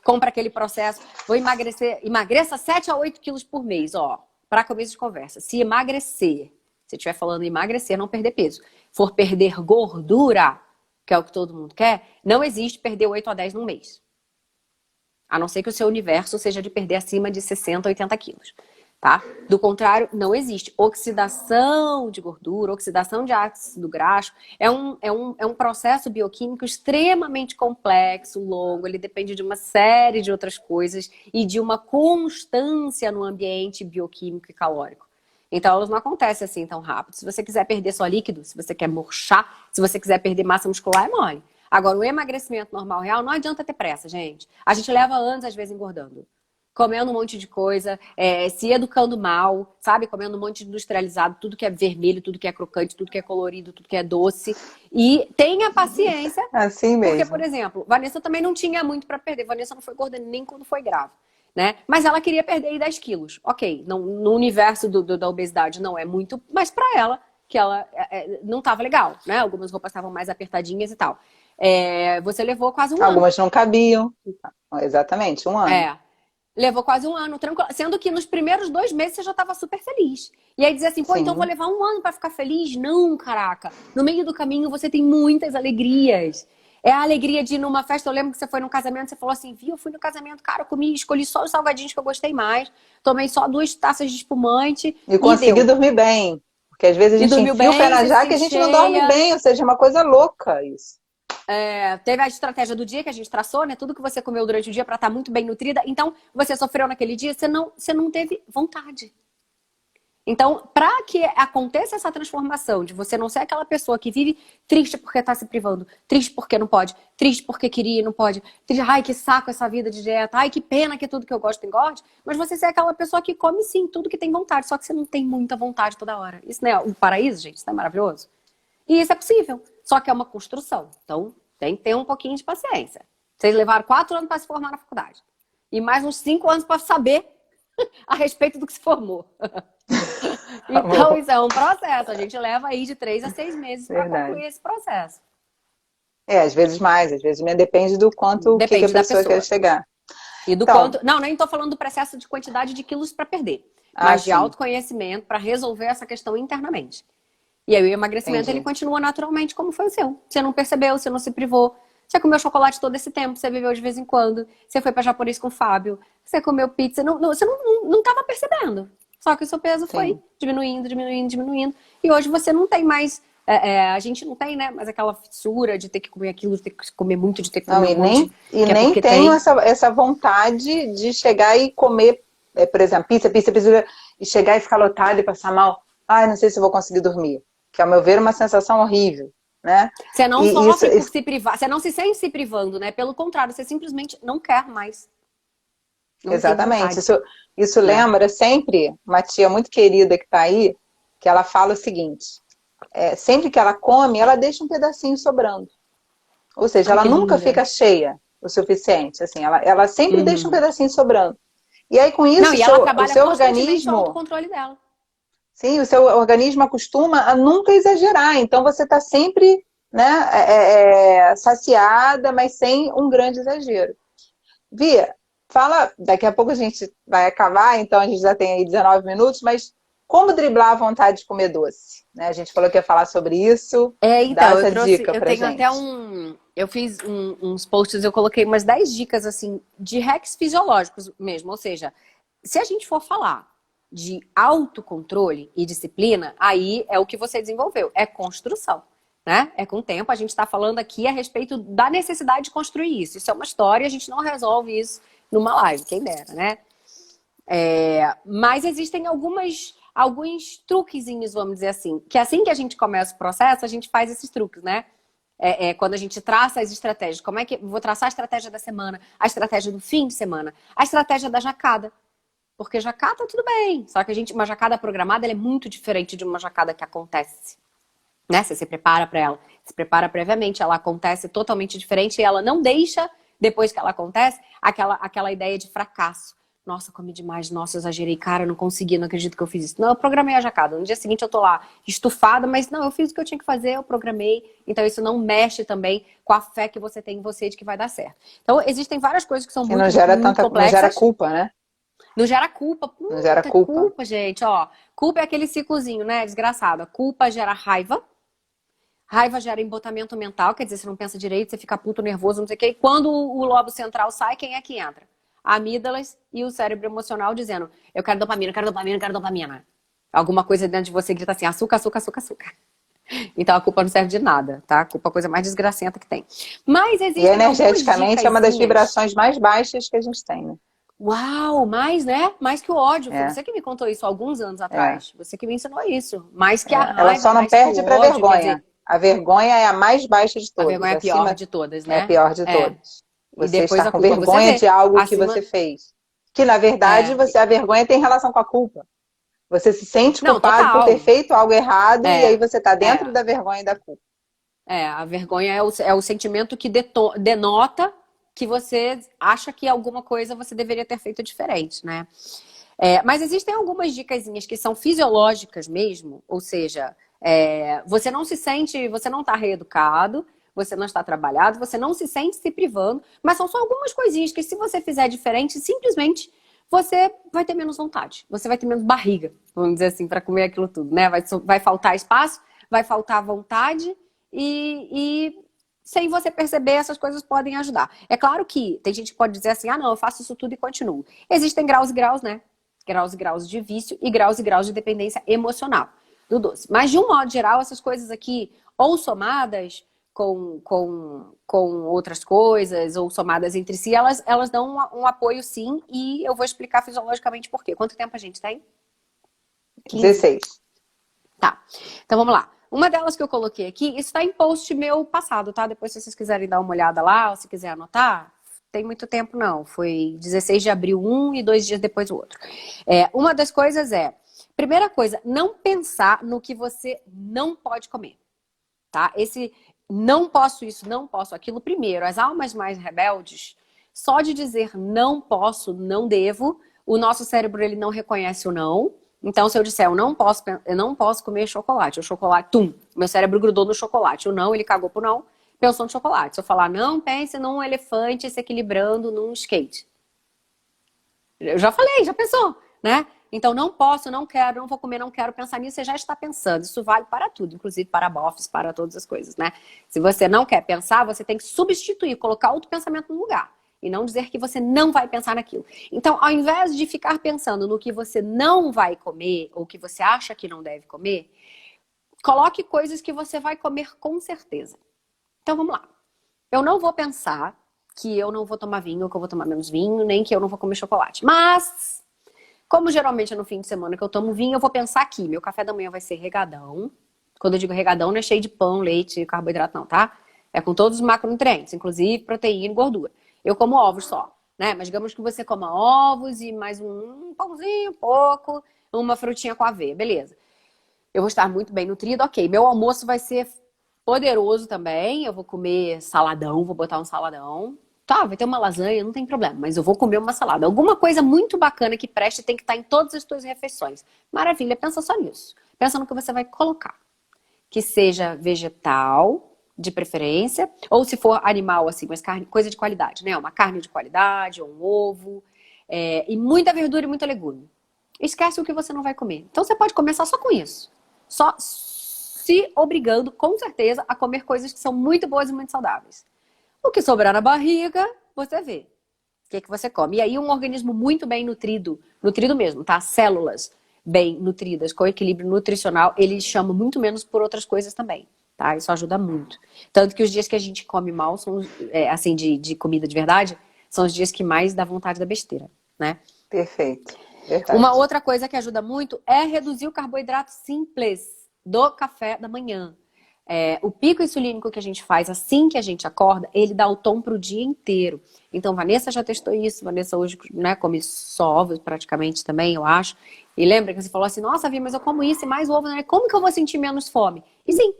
S2: compra aquele processo, vou emagrecer, emagreça 7 a 8 quilos por mês, ó. Para começo de conversa. Se emagrecer, se estiver falando em emagrecer, não perder peso, for perder gordura, que é o que todo mundo quer, não existe perder 8 a 10 num mês. A não ser que o seu universo seja de perder acima de 60, 80 quilos. Tá? Do contrário, não existe. Oxidação de gordura, oxidação de ácido graxo é um processo bioquímico extremamente complexo, longo. Ele depende de uma série de outras coisas e de uma constância no ambiente bioquímico e calórico. Então, elas não acontecem assim tão rápido. Se você quiser perder só líquido, se você quer murchar, se você quiser perder massa muscular, é mole. Agora, o emagrecimento normal real, não adianta ter pressa, gente. A gente leva anos, às vezes, engordando. Comendo um monte de coisa, se educando mal, sabe? Comendo um monte de industrializado, tudo que é vermelho, tudo que é crocante, tudo que é colorido, tudo que é doce. E tenha paciência.
S1: Assim mesmo.
S2: Porque, por exemplo, Vanessa também não tinha muito pra perder. Vanessa não foi gorda nem quando foi grávida. Né? Mas ela queria perder aí 10 quilos. Ok, no universo da obesidade não é muito, mas pra ela, que ela não tava legal, né? Algumas roupas estavam mais apertadinhas e tal. Você levou quase um ano.
S1: Algumas não cabiam. Exatamente, um ano.
S2: Levou quase um ano, tranquilo. Sendo que nos primeiros 2 meses você já estava super feliz. E aí dizer assim, pô,
S1: Sim.
S2: então vou levar um ano para ficar feliz? Não, caraca. No meio do caminho você tem muitas alegrias. É a alegria de ir numa festa. Eu lembro que você foi num casamento, você falou assim, eu fui no casamento, cara, eu comi, escolhi só os salgadinhos que eu gostei mais, tomei só 2 taças de espumante.
S1: E consegui dormir bem. Porque às vezes a gente enfia o pé na jaca e a gente não dorme bem, ou seja, é uma coisa louca isso.
S2: Teve a estratégia do dia que a gente traçou, né? Tudo que você comeu durante o dia para estar muito bem nutrida. Então, você sofreu naquele dia, você não teve vontade. Então, para que aconteça essa transformação de você não ser aquela pessoa que vive triste porque está se privando, triste porque não pode, triste porque queria e não pode, triste, ai que saco essa vida de dieta, ai que pena que tudo que eu gosto engorde, mas você ser aquela pessoa que come sim tudo que tem vontade, só que você não tem muita vontade toda hora. Isso não é um paraíso, gente? Isso não é maravilhoso? E isso é possível, só que é uma construção. Então, tem que ter um pouquinho de paciência. Vocês levaram 4 anos para se formar na faculdade e mais uns 5 anos para saber a respeito do que se formou. Então, isso é um processo. A gente leva aí de 3 a 6 meses para concluir esse processo.
S1: Às vezes mais, às vezes menos. Depende do quanto que a pessoa quer chegar.
S2: E do quanto... Não, nem estou falando do processo de quantidade de quilos para perder, mas de autoconhecimento para resolver essa questão internamente. E aí o emagrecimento, ele continua naturalmente como foi o seu. Você não percebeu, você não se privou. Você comeu chocolate todo esse tempo, você bebeu de vez em quando, você foi para japonês com o Fábio, você comeu pizza, você não estava percebendo. Só que o seu peso foi diminuindo, diminuindo, diminuindo. E hoje você não tem mais... a gente não tem, né? Mas aquela fissura de ter que comer aquilo, de ter que comer muito, de ter que comer muito.
S1: E nem tenho essa vontade de chegar e comer, por exemplo, pizza, e chegar e ficar lotado e passar mal. Ai, não sei se eu vou conseguir dormir. Que, ao meu ver, é uma sensação horrível, né?
S2: Você não sofre por se privar, você não se sente se privando, né? Pelo contrário, você simplesmente não quer mais.
S1: Exatamente. Isso lembra sempre uma tia muito querida que está aí, que ela fala o seguinte, sempre que ela come, ela deixa um pedacinho sobrando. Ou seja, ela nunca fica cheia o suficiente. Assim, ela sempre deixa um pedacinho sobrando. E aí, com isso, o seu organismo...
S2: o autocontrole dela.
S1: Sim, o seu organismo acostuma a nunca exagerar. Então, você está sempre, né, saciada, mas sem um grande exagero. Bia, fala, daqui a pouco a gente vai acabar, então a gente já tem aí 19 minutos, mas Como driblar a vontade de comer doce? Né? A gente falou que ia falar sobre isso. Dá
S2: Então,
S1: essa dica
S2: eu
S1: pra
S2: tenho até
S1: gente.
S2: eu fiz uns posts, eu coloquei umas 10 dicas, assim, de hacks fisiológicos mesmo. Ou seja, se a gente for falar de autocontrole e disciplina, aí é o que você desenvolveu, é construção, né? É com o tempo, a gente está falando aqui a respeito da necessidade de construir isso. Isso é uma história, a gente não resolve isso numa live, quem dera, né? Mas existem alguns truquezinhos, vamos dizer assim que a gente começa o processo, a gente faz esses truques, né? Quando a gente traça as estratégias, como é que vou traçar a estratégia da semana, a estratégia do fim de semana, a estratégia da jacada. Porque jacada tudo bem, só que uma jacada programada ela é muito diferente de uma jacada que acontece, né? Você se prepara para ela, se prepara previamente, ela acontece totalmente diferente e ela não deixa, depois que ela acontece, aquela ideia de fracasso. Nossa, comi demais, nossa, exagerei, cara, não consegui, não acredito que eu fiz isso. Não, eu programei a jacada. No dia seguinte eu tô lá estufada, mas não, eu fiz o que eu tinha que fazer, eu programei. Então isso não mexe também com a fé que você tem em você de que vai dar certo. Então existem várias coisas que são
S1: Que não
S2: muito,
S1: gera
S2: muito
S1: não gera
S2: complexas.
S1: culpa, né?
S2: Não gera culpa.
S1: Não gera
S2: Puta,
S1: culpa.
S2: culpa, gente, ó. Culpa é aquele ciclozinho, né? Desgraçado. Culpa gera raiva. Raiva gera embotamento mental, quer dizer, você não pensa direito, você fica puto, nervoso, não sei o quê. E quando o lobo central sai, quem é que entra? Amígdalas e o cérebro emocional dizendo: eu quero dopamina, eu quero dopamina, eu quero dopamina. Alguma coisa dentro de você grita assim: açúcar, açúcar, açúcar, açúcar. Então a culpa não serve de nada, tá? A culpa é a coisa mais desgracenta que tem. Mas
S1: E
S2: existem algumas
S1: energeticamente é uma das
S2: dicasinhas.
S1: vibrações mais baixas que a gente tem, né?
S2: Uau, mais, né? Mais que o ódio. Foi
S1: É,
S2: você que me contou isso há alguns anos
S1: é.
S2: atrás. Você que me ensinou isso. Mais que a
S1: Ela
S2: raiva,
S1: só não
S2: mais que o
S1: perde para
S2: ódio. Quer
S1: vergonha.
S2: dizer,
S1: A vergonha é a mais baixa de
S2: a
S1: todas.
S2: vergonha é a pior
S1: Acima
S2: de todas,
S1: é a
S2: né?
S1: pior de
S2: É.
S1: todas.
S2: E
S1: Você
S2: depois
S1: está
S2: a
S1: com
S2: culpa. Você
S1: vergonha
S2: vê,
S1: de algo que
S2: acima.
S1: você fez. Que na verdade
S2: É.
S1: a vergonha tem relação com a culpa. Você se sente
S2: Não,
S1: culpado por ter
S2: total.
S1: feito algo errado e aí
S2: É.
S1: você está dentro
S2: É.
S1: da vergonha e da culpa.
S2: A vergonha é o sentimento que denota que você acha que alguma coisa você deveria ter feito diferente, né? Mas existem algumas dicasinhas que são fisiológicas mesmo, ou seja, você não se sente, você não está reeducado, você não está trabalhado, você não se sente se privando, mas são só algumas coisinhas que se você fizer diferente, simplesmente você vai ter menos vontade, você vai ter menos barriga, vamos dizer assim, para comer aquilo tudo, né? Vai faltar espaço, vai faltar vontade e sem você perceber, essas coisas podem ajudar. É claro que tem gente que pode dizer assim, ah, não, eu faço isso tudo e continuo. Existem graus e graus, né? Graus e graus de vício e graus de dependência emocional do doce. Mas, de um modo geral, essas coisas aqui, ou somadas com outras coisas, ou somadas entre si, elas dão um apoio sim, e eu vou explicar fisiologicamente por quê. Quanto tempo a gente tem? 15.
S1: 16.
S2: Tá. Então vamos lá. Uma delas que eu coloquei aqui, isso está em post meu passado, tá? Depois, se vocês quiserem dar uma olhada lá, ou se quiser anotar, tem muito tempo não. Foi 16 de abril um e 2 dias depois o outro. Uma das coisas primeira coisa, não pensar no que você não pode comer, tá? Esse não posso isso, não posso aquilo. Primeiro, as almas mais rebeldes, só de dizer não posso, não devo, o nosso cérebro ele não reconhece o não. Então, se eu disser eu não posso comer chocolate, o chocolate, meu cérebro grudou no chocolate. O não, ele cagou pro não, pensou no chocolate. Se eu falar não, pense num elefante se equilibrando num skate. Eu já falei, já pensou, né? Então, não posso, não quero, não vou comer, não quero pensar nisso, você já está pensando. Isso vale para tudo, inclusive para bofs, para todas as coisas, né? Se você não quer pensar, você tem que substituir, colocar outro pensamento no lugar. E não dizer que você não vai pensar naquilo. Então, ao invés de ficar pensando no que você não vai comer, ou que você acha que não deve comer, coloque coisas que você vai comer com certeza. Então, vamos lá. Eu não vou pensar que eu não vou tomar vinho, ou que eu vou tomar menos vinho, nem que eu não vou comer chocolate. Mas, como geralmente é no fim de semana que eu tomo vinho, eu vou pensar aqui, meu café da manhã vai ser regadão. Quando eu digo regadão, não é cheio de pão, leite, carboidrato não, tá? É com todos os macronutrientes, inclusive proteína e gordura. Eu como ovos só, né? Mas digamos que você coma ovos e mais um pãozinho, pouco, uma frutinha com aveia, beleza. Eu vou estar muito bem nutrido, ok. Meu almoço vai ser poderoso também. Eu vou comer saladão, vou botar um saladão. Tá, vai ter uma lasanha, não tem problema, mas eu vou comer uma salada. Alguma coisa muito bacana que preste tem que estar em todas as tuas refeições. Maravilha, pensa só nisso. Pensa no que você vai colocar. Que seja vegetal, de preferência, ou se for animal, assim, mas carne, coisa de qualidade, né? Uma carne de qualidade, ou um ovo, e muita verdura e muito legume. esquece o que você não vai comer. Então você pode começar só com isso. Só se obrigando, com certeza, a comer coisas que são muito boas e muito saudáveis. O que sobrar na barriga, você vê. O que você come. E aí um organismo muito bem nutrido, nutrido mesmo, tá? Células bem nutridas, com equilíbrio nutricional, ele chama muito menos por outras coisas também, tá? Isso ajuda muito. Tanto que os dias que a gente come mal, são, assim, de comida de verdade, são os dias que mais dá vontade da besteira, né?
S1: Perfeito. Verdade.
S2: Uma outra coisa que ajuda muito é reduzir o carboidrato simples do café da manhã. O pico insulínico que a gente faz assim que a gente acorda, ele dá o tom para o dia inteiro. Então, Vanessa já testou isso. Vanessa hoje, né, come só ovos praticamente também, eu acho. E lembra que você falou assim, nossa, Vi, mas eu como isso e mais ovo, né? Como que eu vou sentir menos fome? E sim,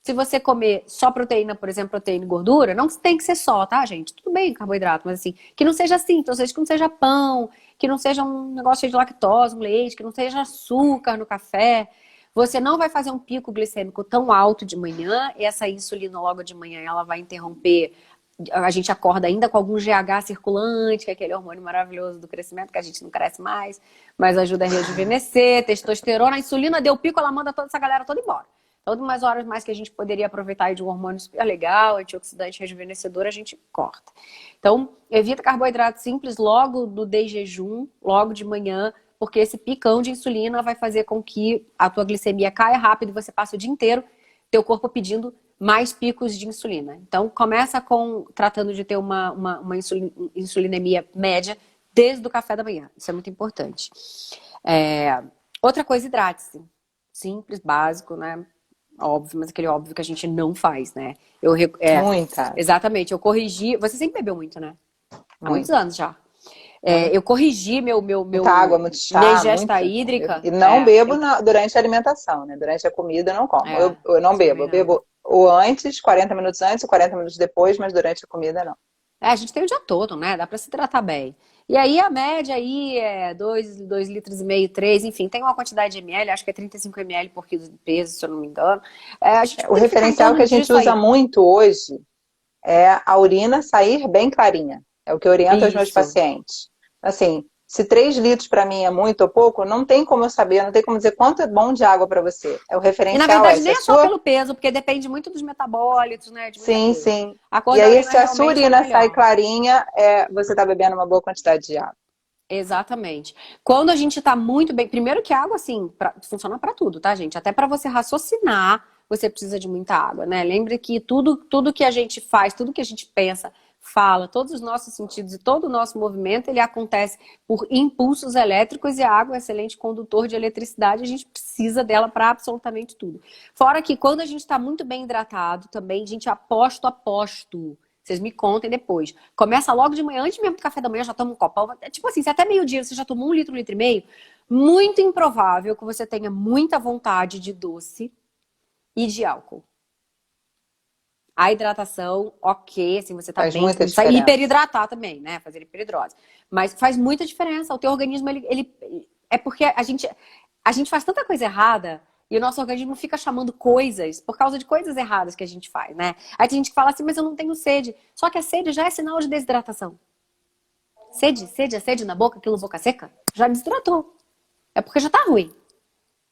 S2: se você comer só proteína, por exemplo, proteína e gordura, não tem que ser só, tá, gente? Tudo bem carboidrato, mas assim, que não seja assim, então seja que não seja pão, que não seja um negócio cheio de lactose, um leite, que não seja açúcar no café. Você não vai fazer um pico glicêmico tão alto de manhã, e essa insulina logo de manhã ela vai interromper. A gente acorda ainda com algum GH circulante, que é aquele hormônio maravilhoso do crescimento, que a gente não cresce mais, mas ajuda a rejuvenescer, testosterona, a insulina deu pico, ela manda toda essa galera toda embora. Então, umas horas mais que a gente poderia aproveitar aí de um hormônio super legal, antioxidante, rejuvenescedor, a gente corta. Então, evita carboidrato simples logo do jejum, logo de manhã, porque esse picão de insulina vai fazer com que a tua glicemia caia rápido e você passe o dia inteiro teu corpo pedindo mais picos de insulina. Então, começa tratando de ter uma insulinemia média desde o café da manhã. Isso é muito importante. Outra coisa, hidrate-se. Simples, básico, né? Óbvio, mas aquele óbvio que a gente não faz, né?
S1: Muita.
S2: Exatamente, eu corrigi. Você sempre bebeu muito, né? Há muitos
S1: Muito.
S2: anos já. Eu corrigi
S1: muita água, muito chá,
S2: minha ingesta hídrica.
S1: E não bebo durante a alimentação, né? Durante a comida eu não como. Eu não bebo. Eu bebo ou antes, 40 minutos antes, ou 40 minutos depois, mas durante a comida não.
S2: A gente tem o dia todo, né? Dá pra se hidratar bem. E aí a média aí é 2 litros e meio, 3, enfim, tem uma quantidade de ml, acho que é 35 ml por quilo de peso, se eu não me engano.
S1: O referencial que a gente usa muito hoje é a urina sair bem clarinha. É o que eu oriento aos meus pacientes. Assim, se 3 litros para mim é muito ou pouco, não tem como eu saber, não tem como dizer quanto é bom de água para você. O referencial
S2: e na verdade nem é só pelo peso, porque depende muito dos metabólitos, né?
S1: Sim, sim. E aí se a sua urina sai clarinha, você está bebendo uma boa quantidade de água.
S2: Exatamente. Quando a gente tá muito bem... Primeiro que a água, assim, funciona para tudo, tá, gente? Até para você raciocinar, você precisa de muita água, né? Lembre que tudo que a gente faz, tudo que a gente pensa, fala, todos os nossos sentidos e todo o nosso movimento, ele acontece por impulsos elétricos e a água é um excelente condutor de eletricidade, a gente precisa dela para absolutamente tudo. Fora que quando a gente está muito bem hidratado também, gente, aposto. Vocês me contem depois. Começa logo de manhã, antes mesmo do café da manhã, já toma um copão. Tipo assim, se até meio-dia você já tomou 1 litro, 1 litro e meio, muito improvável que você tenha muita vontade de doce e de álcool. A hidratação, ok, assim, você tá bem, você precisa hiperidratar também, né? Fazer hiperidrose. Mas faz muita diferença. O teu organismo, ele é porque a gente faz tanta coisa errada e o nosso organismo fica chamando coisas por causa de coisas erradas que a gente faz, né? Aí tem gente que fala assim, mas eu não tenho sede. Só que a sede já é sinal de desidratação. Sede na boca, aquilo boca seca, já desidratou. É porque já tá ruim.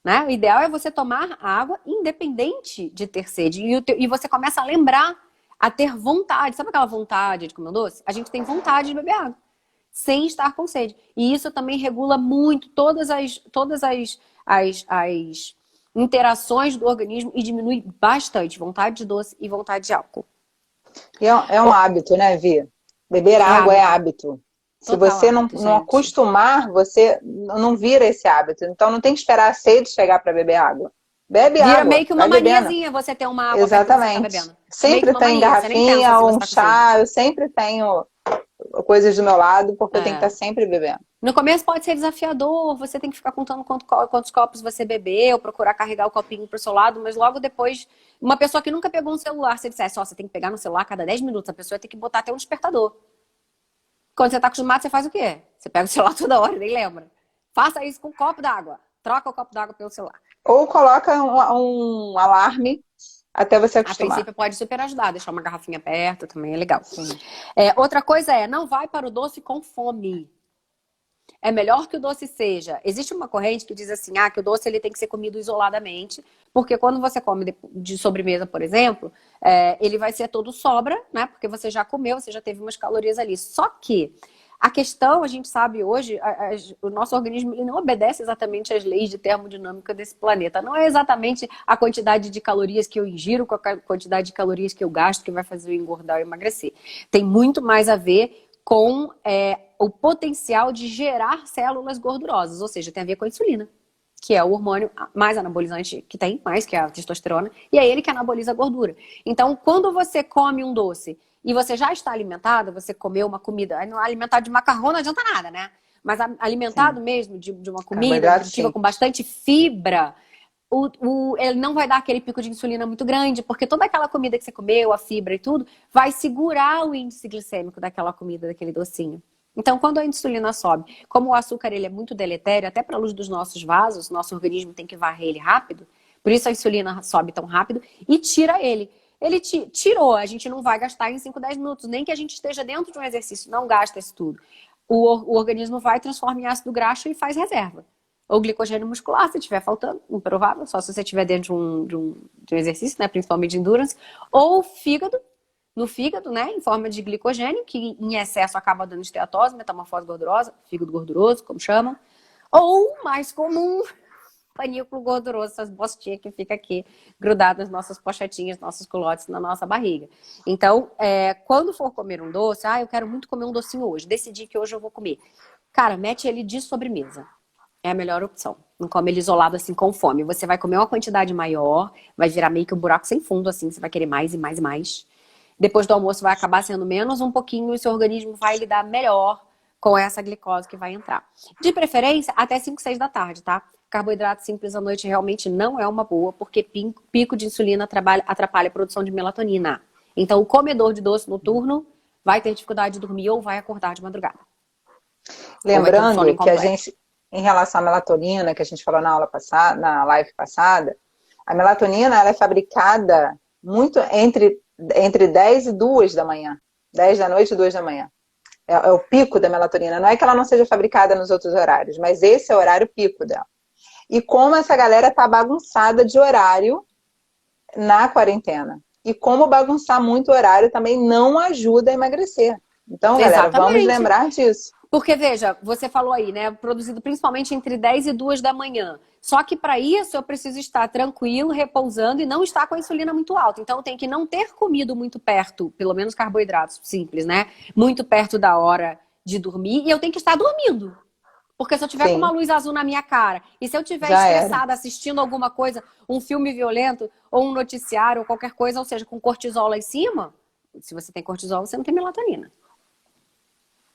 S2: Né? O ideal é você tomar água independente de ter sede. E você começa a lembrar, a ter vontade. Sabe aquela vontade de comer um doce? A gente tem vontade de beber água, sem estar com sede. E isso também regula muito todas as interações do organismo e diminui bastante vontade de doce e vontade de álcool.
S1: E é um hábito, né, Vi? Beber água é hábito. Se você não acostumar, você não vira esse hábito. Então não tem que esperar a sede chegar para beber água. Bebe água.
S2: Vira meio que uma maniazinha você ter uma água perto que você tá bebendo.
S1: Sempre tem garrafinha ou um chá. Eu sempre tenho coisas do meu lado, porque eu tenho que estar sempre bebendo.
S2: No começo pode ser desafiador, você tem que ficar contando quantos copos você bebeu, procurar carregar o copinho pro seu lado, mas logo depois, uma pessoa que nunca pegou um celular, se dissesse, você tem que pegar no celular a cada 10 minutos, a pessoa tem que botar até um despertador. Quando você tá acostumado, você faz o quê? Você pega o celular toda hora e nem lembra. Faça isso com um copo d'água. Troca o copo d'água pelo celular.
S1: Ou coloca um alarme até você acostumar.
S2: A princípio pode super ajudar, deixar uma garrafinha perto também é legal. Outra coisa não vai para o doce com fome. é melhor que o doce seja. Existe uma corrente que diz assim, que o doce ele tem que ser comido isoladamente, porque quando você come de sobremesa, por exemplo, ele vai ser todo sobra, né? Porque você já comeu, você já teve umas calorias ali. Só que a questão, a gente sabe hoje, o nosso organismo ele não obedece exatamente às leis de termodinâmica desse planeta. Não é exatamente a quantidade de calorias que eu ingiro com a quantidade de calorias que eu gasto que vai fazer eu engordar ou emagrecer. Tem muito mais a ver com o potencial de gerar células gordurosas, ou seja, tem a ver com a insulina, que é o hormônio mais anabolizante que tem, mais que a testosterona, e é ele que anaboliza a gordura. Então, quando você come um doce e você já está alimentado, você comeu uma comida, alimentado de macarrão não adianta nada, né? Mas alimentado
S1: Sim.
S2: mesmo de uma comida
S1: Carboidrato,
S2: nutritiva
S1: sim.
S2: com bastante fibra, ele não vai dar aquele pico de insulina muito grande, porque toda aquela comida que você comeu, a fibra e tudo, vai segurar o índice glicêmico daquela comida, daquele docinho. Então, quando a insulina sobe, como o açúcar ele é muito deletério, até para a luz dos nossos vasos, nosso organismo tem que varrer ele rápido, por isso a insulina sobe tão rápido e tira ele. Ele tirou, a gente não vai gastar em 5, 10 minutos, nem que a gente esteja dentro de um exercício, não gasta isso tudo. O organismo vai, transforma em ácido graxo e faz reserva. Ou glicogênio muscular, se estiver faltando, improvável, só se você estiver dentro de um exercício, né, principalmente de endurance, ou fígado, no fígado, né, em forma de glicogênio, que em excesso acaba dando esteatose, metamorfose gordurosa, fígado gorduroso, como chamam, ou, mais comum, panículo gorduroso, essas bostinhas que ficam aqui grudadas nas nossas pochetinhas, nossos culotes na nossa barriga. Então, quando for comer um doce, eu quero muito comer um docinho hoje, decidi que hoje eu vou comer. Cara, mete ele de sobremesa. É a melhor opção. Não come ele isolado assim com fome. Você vai comer uma quantidade maior, vai virar meio que um buraco sem fundo, assim, você vai querer mais e mais e mais. Depois do almoço vai acabar sendo menos um pouquinho e seu organismo vai lidar melhor com essa glicose que vai entrar. De preferência, até 5, 6 da tarde, tá? Carboidrato simples à noite realmente não é uma boa, porque pico de insulina atrapalha a produção de melatonina. Então, o comedor de doce noturno vai ter dificuldade de dormir ou vai acordar de madrugada. Ou vai ter um sono
S1: Lembrando que a
S2: incompleto.
S1: gente, em relação à melatonina, que a gente falou na aula passada, na live passada, a melatonina ela é fabricada muito entre 10 e 2 da manhã. 10 da noite e 2 da manhã. É o pico da melatonina. Não é que ela não seja fabricada nos outros horários, mas esse é o horário pico dela. E como essa galera tá bagunçada de horário na quarentena. E como bagunçar muito o horário também não ajuda a emagrecer. Então, galera, vamos
S2: Exatamente.
S1: lembrar disso.
S2: Porque, veja, você falou aí, né? Produzido principalmente entre 10 e 2 da manhã. Só que para isso eu preciso estar tranquilo, repousando e não estar com a insulina muito alta. Então eu tenho que não ter comido muito perto, pelo menos carboidratos simples, né? Muito perto da hora de dormir. E eu tenho que estar dormindo. Porque se eu tiver com uma
S1: Sim,
S2: luz azul na minha cara e se eu tiver
S1: já era.
S2: estressada assistindo alguma coisa, um filme violento ou um noticiário ou qualquer coisa, ou seja, com cortisol lá em cima, se você tem cortisol, você não tem melatonina,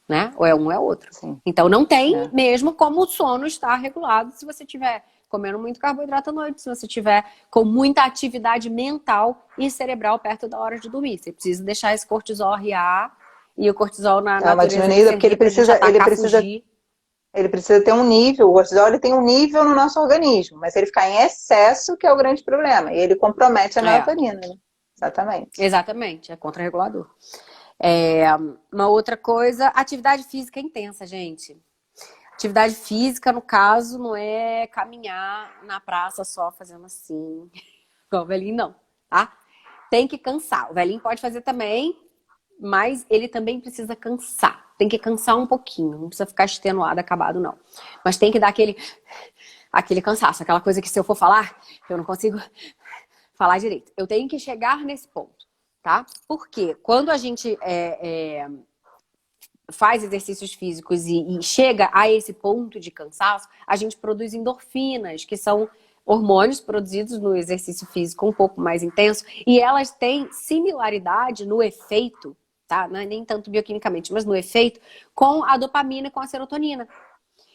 S2: né? Ou é um ou é outro.
S1: Sim,
S2: Então não tem
S1: é.
S2: mesmo como o sono estar regulado se você tiver comendo muito carboidrato à noite, se você tiver com muita atividade mental e cerebral perto da hora de dormir. Você precisa deixar esse cortisol arriar e o cortisol na
S1: É uma
S2: natureza ele
S1: diminuída porque
S2: servir pra gente atacar, fugir.
S1: ele precisa ter um nível, o cortisol ele tem um nível no nosso organismo, mas se ele ficar em excesso que é o grande problema, e ele compromete a
S2: É,
S1: melatonina, né? Exatamente.
S2: exatamente, é contrarregulador. Uma outra coisa, atividade física intensa, gente. Atividade física, no caso, não é caminhar na praça só fazendo assim, igual o velhinho, não, tá? Tem que cansar. O velhinho pode fazer também, mas ele também precisa cansar. Tem que cansar um pouquinho, não precisa ficar extenuado, acabado, não. Mas tem que dar aquele cansaço, aquela coisa que se eu for falar, eu não consigo falar direito. Eu tenho que chegar nesse ponto, tá? Porque quando a gente faz exercícios físicos e chega a esse ponto de cansaço, a gente produz endorfinas, que são hormônios produzidos no exercício físico um pouco mais intenso, e elas têm similaridade no efeito, tá? Não é nem tanto bioquimicamente, mas no efeito, com a dopamina e com a serotonina.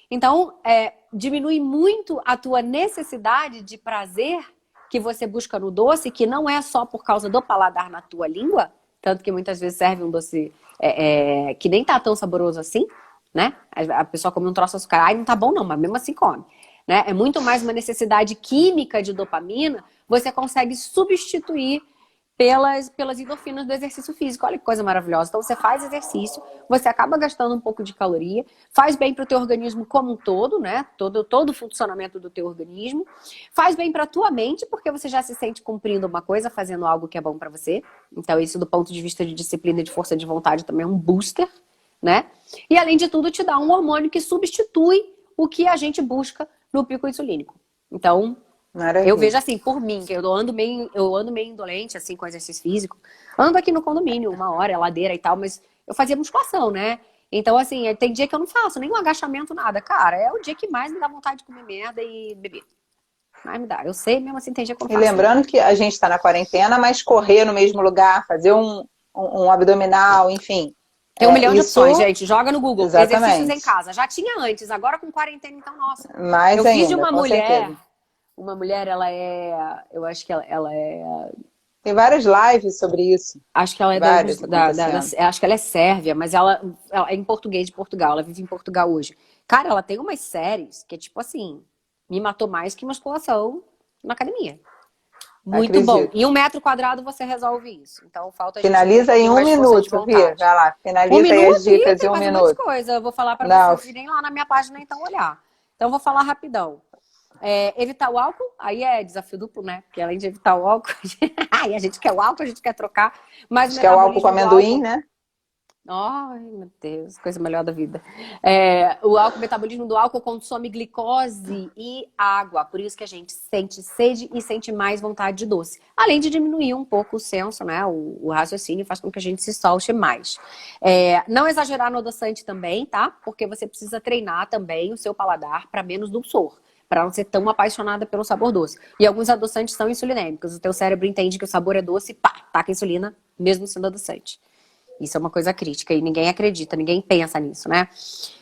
S2: Então, diminui muito a tua necessidade de prazer que você busca no doce, que não é só por causa do paladar na tua língua, tanto que muitas vezes serve um doce que nem tá tão saboroso assim, né? A pessoa come um troço açucarado, não tá bom não, mas mesmo assim come. Né? É muito mais uma necessidade química de dopamina, você consegue substituir pelas endorfinas do exercício físico. Olha que coisa maravilhosa. Então você faz exercício, você acaba gastando um pouco de caloria, faz bem para o teu organismo como um todo, né? Todo o funcionamento do teu organismo. Faz bem para a tua mente, porque você já se sente cumprindo uma coisa, fazendo algo que é bom para você. Então isso do ponto de vista de disciplina e de força de vontade também é um booster, né? E além de tudo te dá um hormônio que substitui o que a gente busca no pico insulínico. Então, eu
S1: Maravilha.
S2: vejo assim, por mim, que eu ando meio indolente, assim, com exercício físico. Ando aqui no condomínio, 1 hora, é ladeira e tal, mas eu fazia musculação, né? Então, assim, tem dia que eu não faço nenhum agachamento, nada. Cara, é o dia que mais me dá vontade de comer merda e beber. Mais me dá. Eu sei, mesmo assim, tem dia que eu não
S1: E
S2: faço.
S1: lembrando que a gente está na quarentena, mas correr no mesmo lugar, fazer um abdominal, enfim.
S2: Tem um milhão de
S1: Isso,
S2: opções, gente. Joga no Google. Exercícios em
S1: exatamente.
S2: casa. Já tinha antes, agora com quarentena, então, nossa. Eu
S1: Mais
S2: fiz de
S1: ainda,
S2: uma
S1: com
S2: mulher.
S1: certeza.
S2: Uma mulher, ela é. Eu acho que ela é.
S1: Tem várias lives sobre isso.
S2: Acho que ela é
S1: Várias acontecendo.
S2: acho que ela é sérvia, mas ela é em português de Portugal. Ela vive em Portugal hoje. Cara, ela tem umas séries que é tipo assim, me matou mais que musculação na academia. Muito bom.
S1: Acredito.
S2: Em 1 metro quadrado você resolve isso. Então falta a gente ter um
S1: Finaliza em
S2: pouquinho
S1: um
S2: mais de força de
S1: minuto, Vi.
S2: vontade.
S1: Vai lá,
S2: Um
S1: finaliza aí as
S2: minuto e
S1: dicas
S2: tem
S1: em
S2: que
S1: um
S2: fazer um monte de
S1: minuto.
S2: coisa. Eu vou falar para
S1: Não,
S2: vocês irem lá na minha página então olhar. Então eu vou falar rapidão. Evitar o álcool, aí é desafio duplo, né? Porque além de evitar o álcool, aí a gente quer o álcool, a gente quer trocar, mas o
S1: acho que é o álcool com
S2: metabolismo do
S1: amendoim,
S2: álcool.
S1: né?
S2: Ai, meu Deus, coisa melhor da vida. O metabolismo do álcool consome glicose e água, por isso que a gente sente sede e sente mais vontade de doce. Além de diminuir um pouco o senso, né? O raciocínio faz com que a gente se solte mais. Não exagerar no adoçante também, tá? Porque você precisa treinar também o seu paladar para menos dulçor, para não ser tão apaixonada pelo sabor doce. E alguns adoçantes são insulinêmicos. O teu cérebro entende que o sabor é doce e pá, taca insulina, mesmo sendo adoçante. Isso é uma coisa crítica e ninguém acredita, ninguém pensa nisso, né?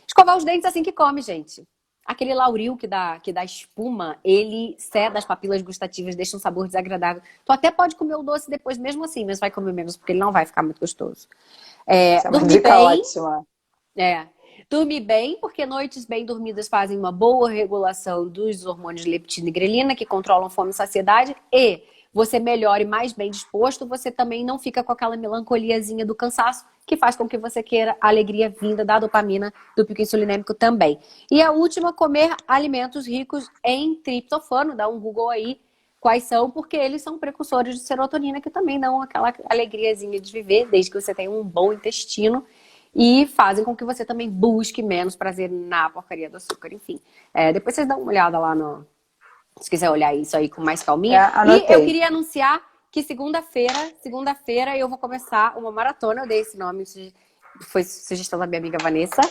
S2: Escovar os dentes assim que come, gente. Aquele lauril que dá espuma, ele ceda as papilas gustativas, deixa um sabor desagradável. Tu até pode comer o doce depois mesmo assim, mas vai comer menos, porque ele não vai ficar muito gostoso.
S1: Essa é uma
S2: Dormir
S1: dica
S2: bem.
S1: ótima.
S2: Dormir bem, porque noites bem dormidas fazem uma boa regulação dos hormônios de leptina e grelina, que controlam fome e saciedade, e você melhora e mais bem disposto, você também não fica com aquela melancoliazinha do cansaço, que faz com que você queira a alegria vinda da dopamina, do pico insulinêmico também. E a última, comer alimentos ricos em triptofano, dá um Google aí, quais são, porque eles são precursores de serotonina, que também dão aquela alegriazinha de viver, desde que você tenha um bom intestino, e fazem com que você também busque menos prazer na porcaria do açúcar, enfim. Depois vocês dão uma olhada lá se quiser olhar isso aí com mais calminha. E eu
S1: Anotei.
S2: queria anunciar que segunda-feira eu vou começar uma maratona, eu dei esse nome, foi sugestão da minha amiga Vanessa,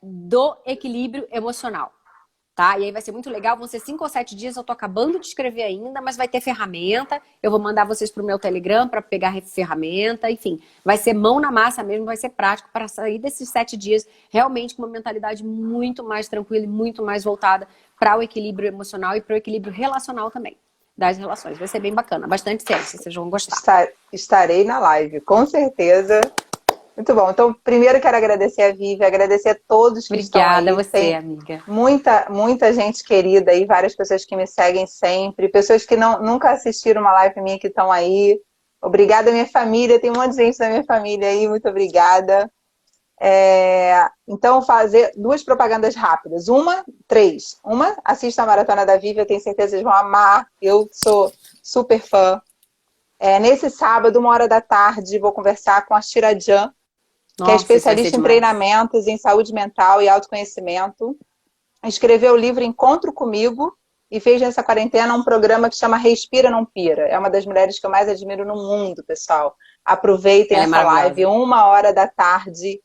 S2: do equilíbrio emocional. Tá? E aí vai ser muito legal, vão ser 5 ou 7 dias, eu tô acabando de escrever ainda, mas vai ter ferramenta, eu vou mandar vocês pro meu Telegram para pegar ferramenta, enfim, vai ser mão na massa mesmo, vai ser prático para sair desses 7 dias realmente com uma mentalidade muito mais tranquila e muito mais voltada para o equilíbrio emocional e para o equilíbrio relacional também, das relações. Vai ser bem bacana, bastante ciência, vocês vão gostar.
S1: Estarei na live, com certeza. Muito bom. Então, primeiro quero agradecer a Vivi, agradecer a todos que estão aí.
S2: Obrigada a você,
S1: Tem
S2: amiga.
S1: muita gente querida aí, várias pessoas que me seguem sempre, pessoas que nunca assistiram uma live minha que estão aí. Obrigada, minha família. Tem um monte de gente da minha família aí, muito obrigada. Então, fazer 2 propagandas rápidas. 3. Uma, assista a Maratona da Vivi, eu tenho certeza que vocês vão amar. Eu sou super fã. Nesse sábado, 1 hora da tarde, vou conversar com a Shira Jan, que é
S2: Nossa, isso vai ser
S1: especialista em
S2: demais.
S1: treinamentos em saúde mental e autoconhecimento. Escreveu o livro Encontro Comigo e fez nessa quarentena um programa que chama Respira Não Pira. É uma das mulheres que eu mais admiro no mundo, pessoal. Aproveitem
S2: Ela é
S1: essa live,
S2: maravilhosa.
S1: 1 hora da tarde,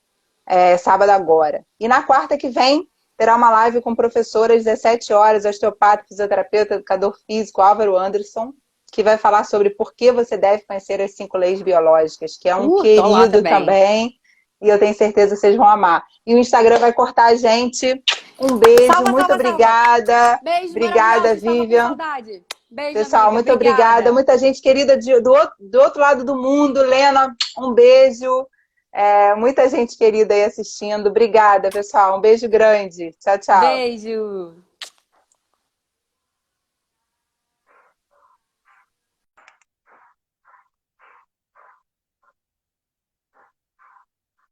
S1: sábado agora. E na quarta que vem, terá uma live com professora às 17 horas, osteopata, fisioterapeuta, educador físico, Álvaro Anderson, que vai falar sobre por que você deve conhecer as 5 leis biológicas, que é um
S2: Tô lá
S1: querido também. E eu tenho certeza que vocês vão amar. E o Instagram vai cortar a gente. Um beijo, muito obrigada.
S2: Beijo,
S1: Obrigada, Vivian.
S2: Saudade. Beijo,
S1: Pessoal,
S2: amiga.
S1: muito obrigada. Muita gente querida do outro lado do mundo. Lena, um beijo. Muita gente querida aí assistindo. Obrigada, pessoal. Um beijo grande. Tchau, tchau.
S2: Beijo.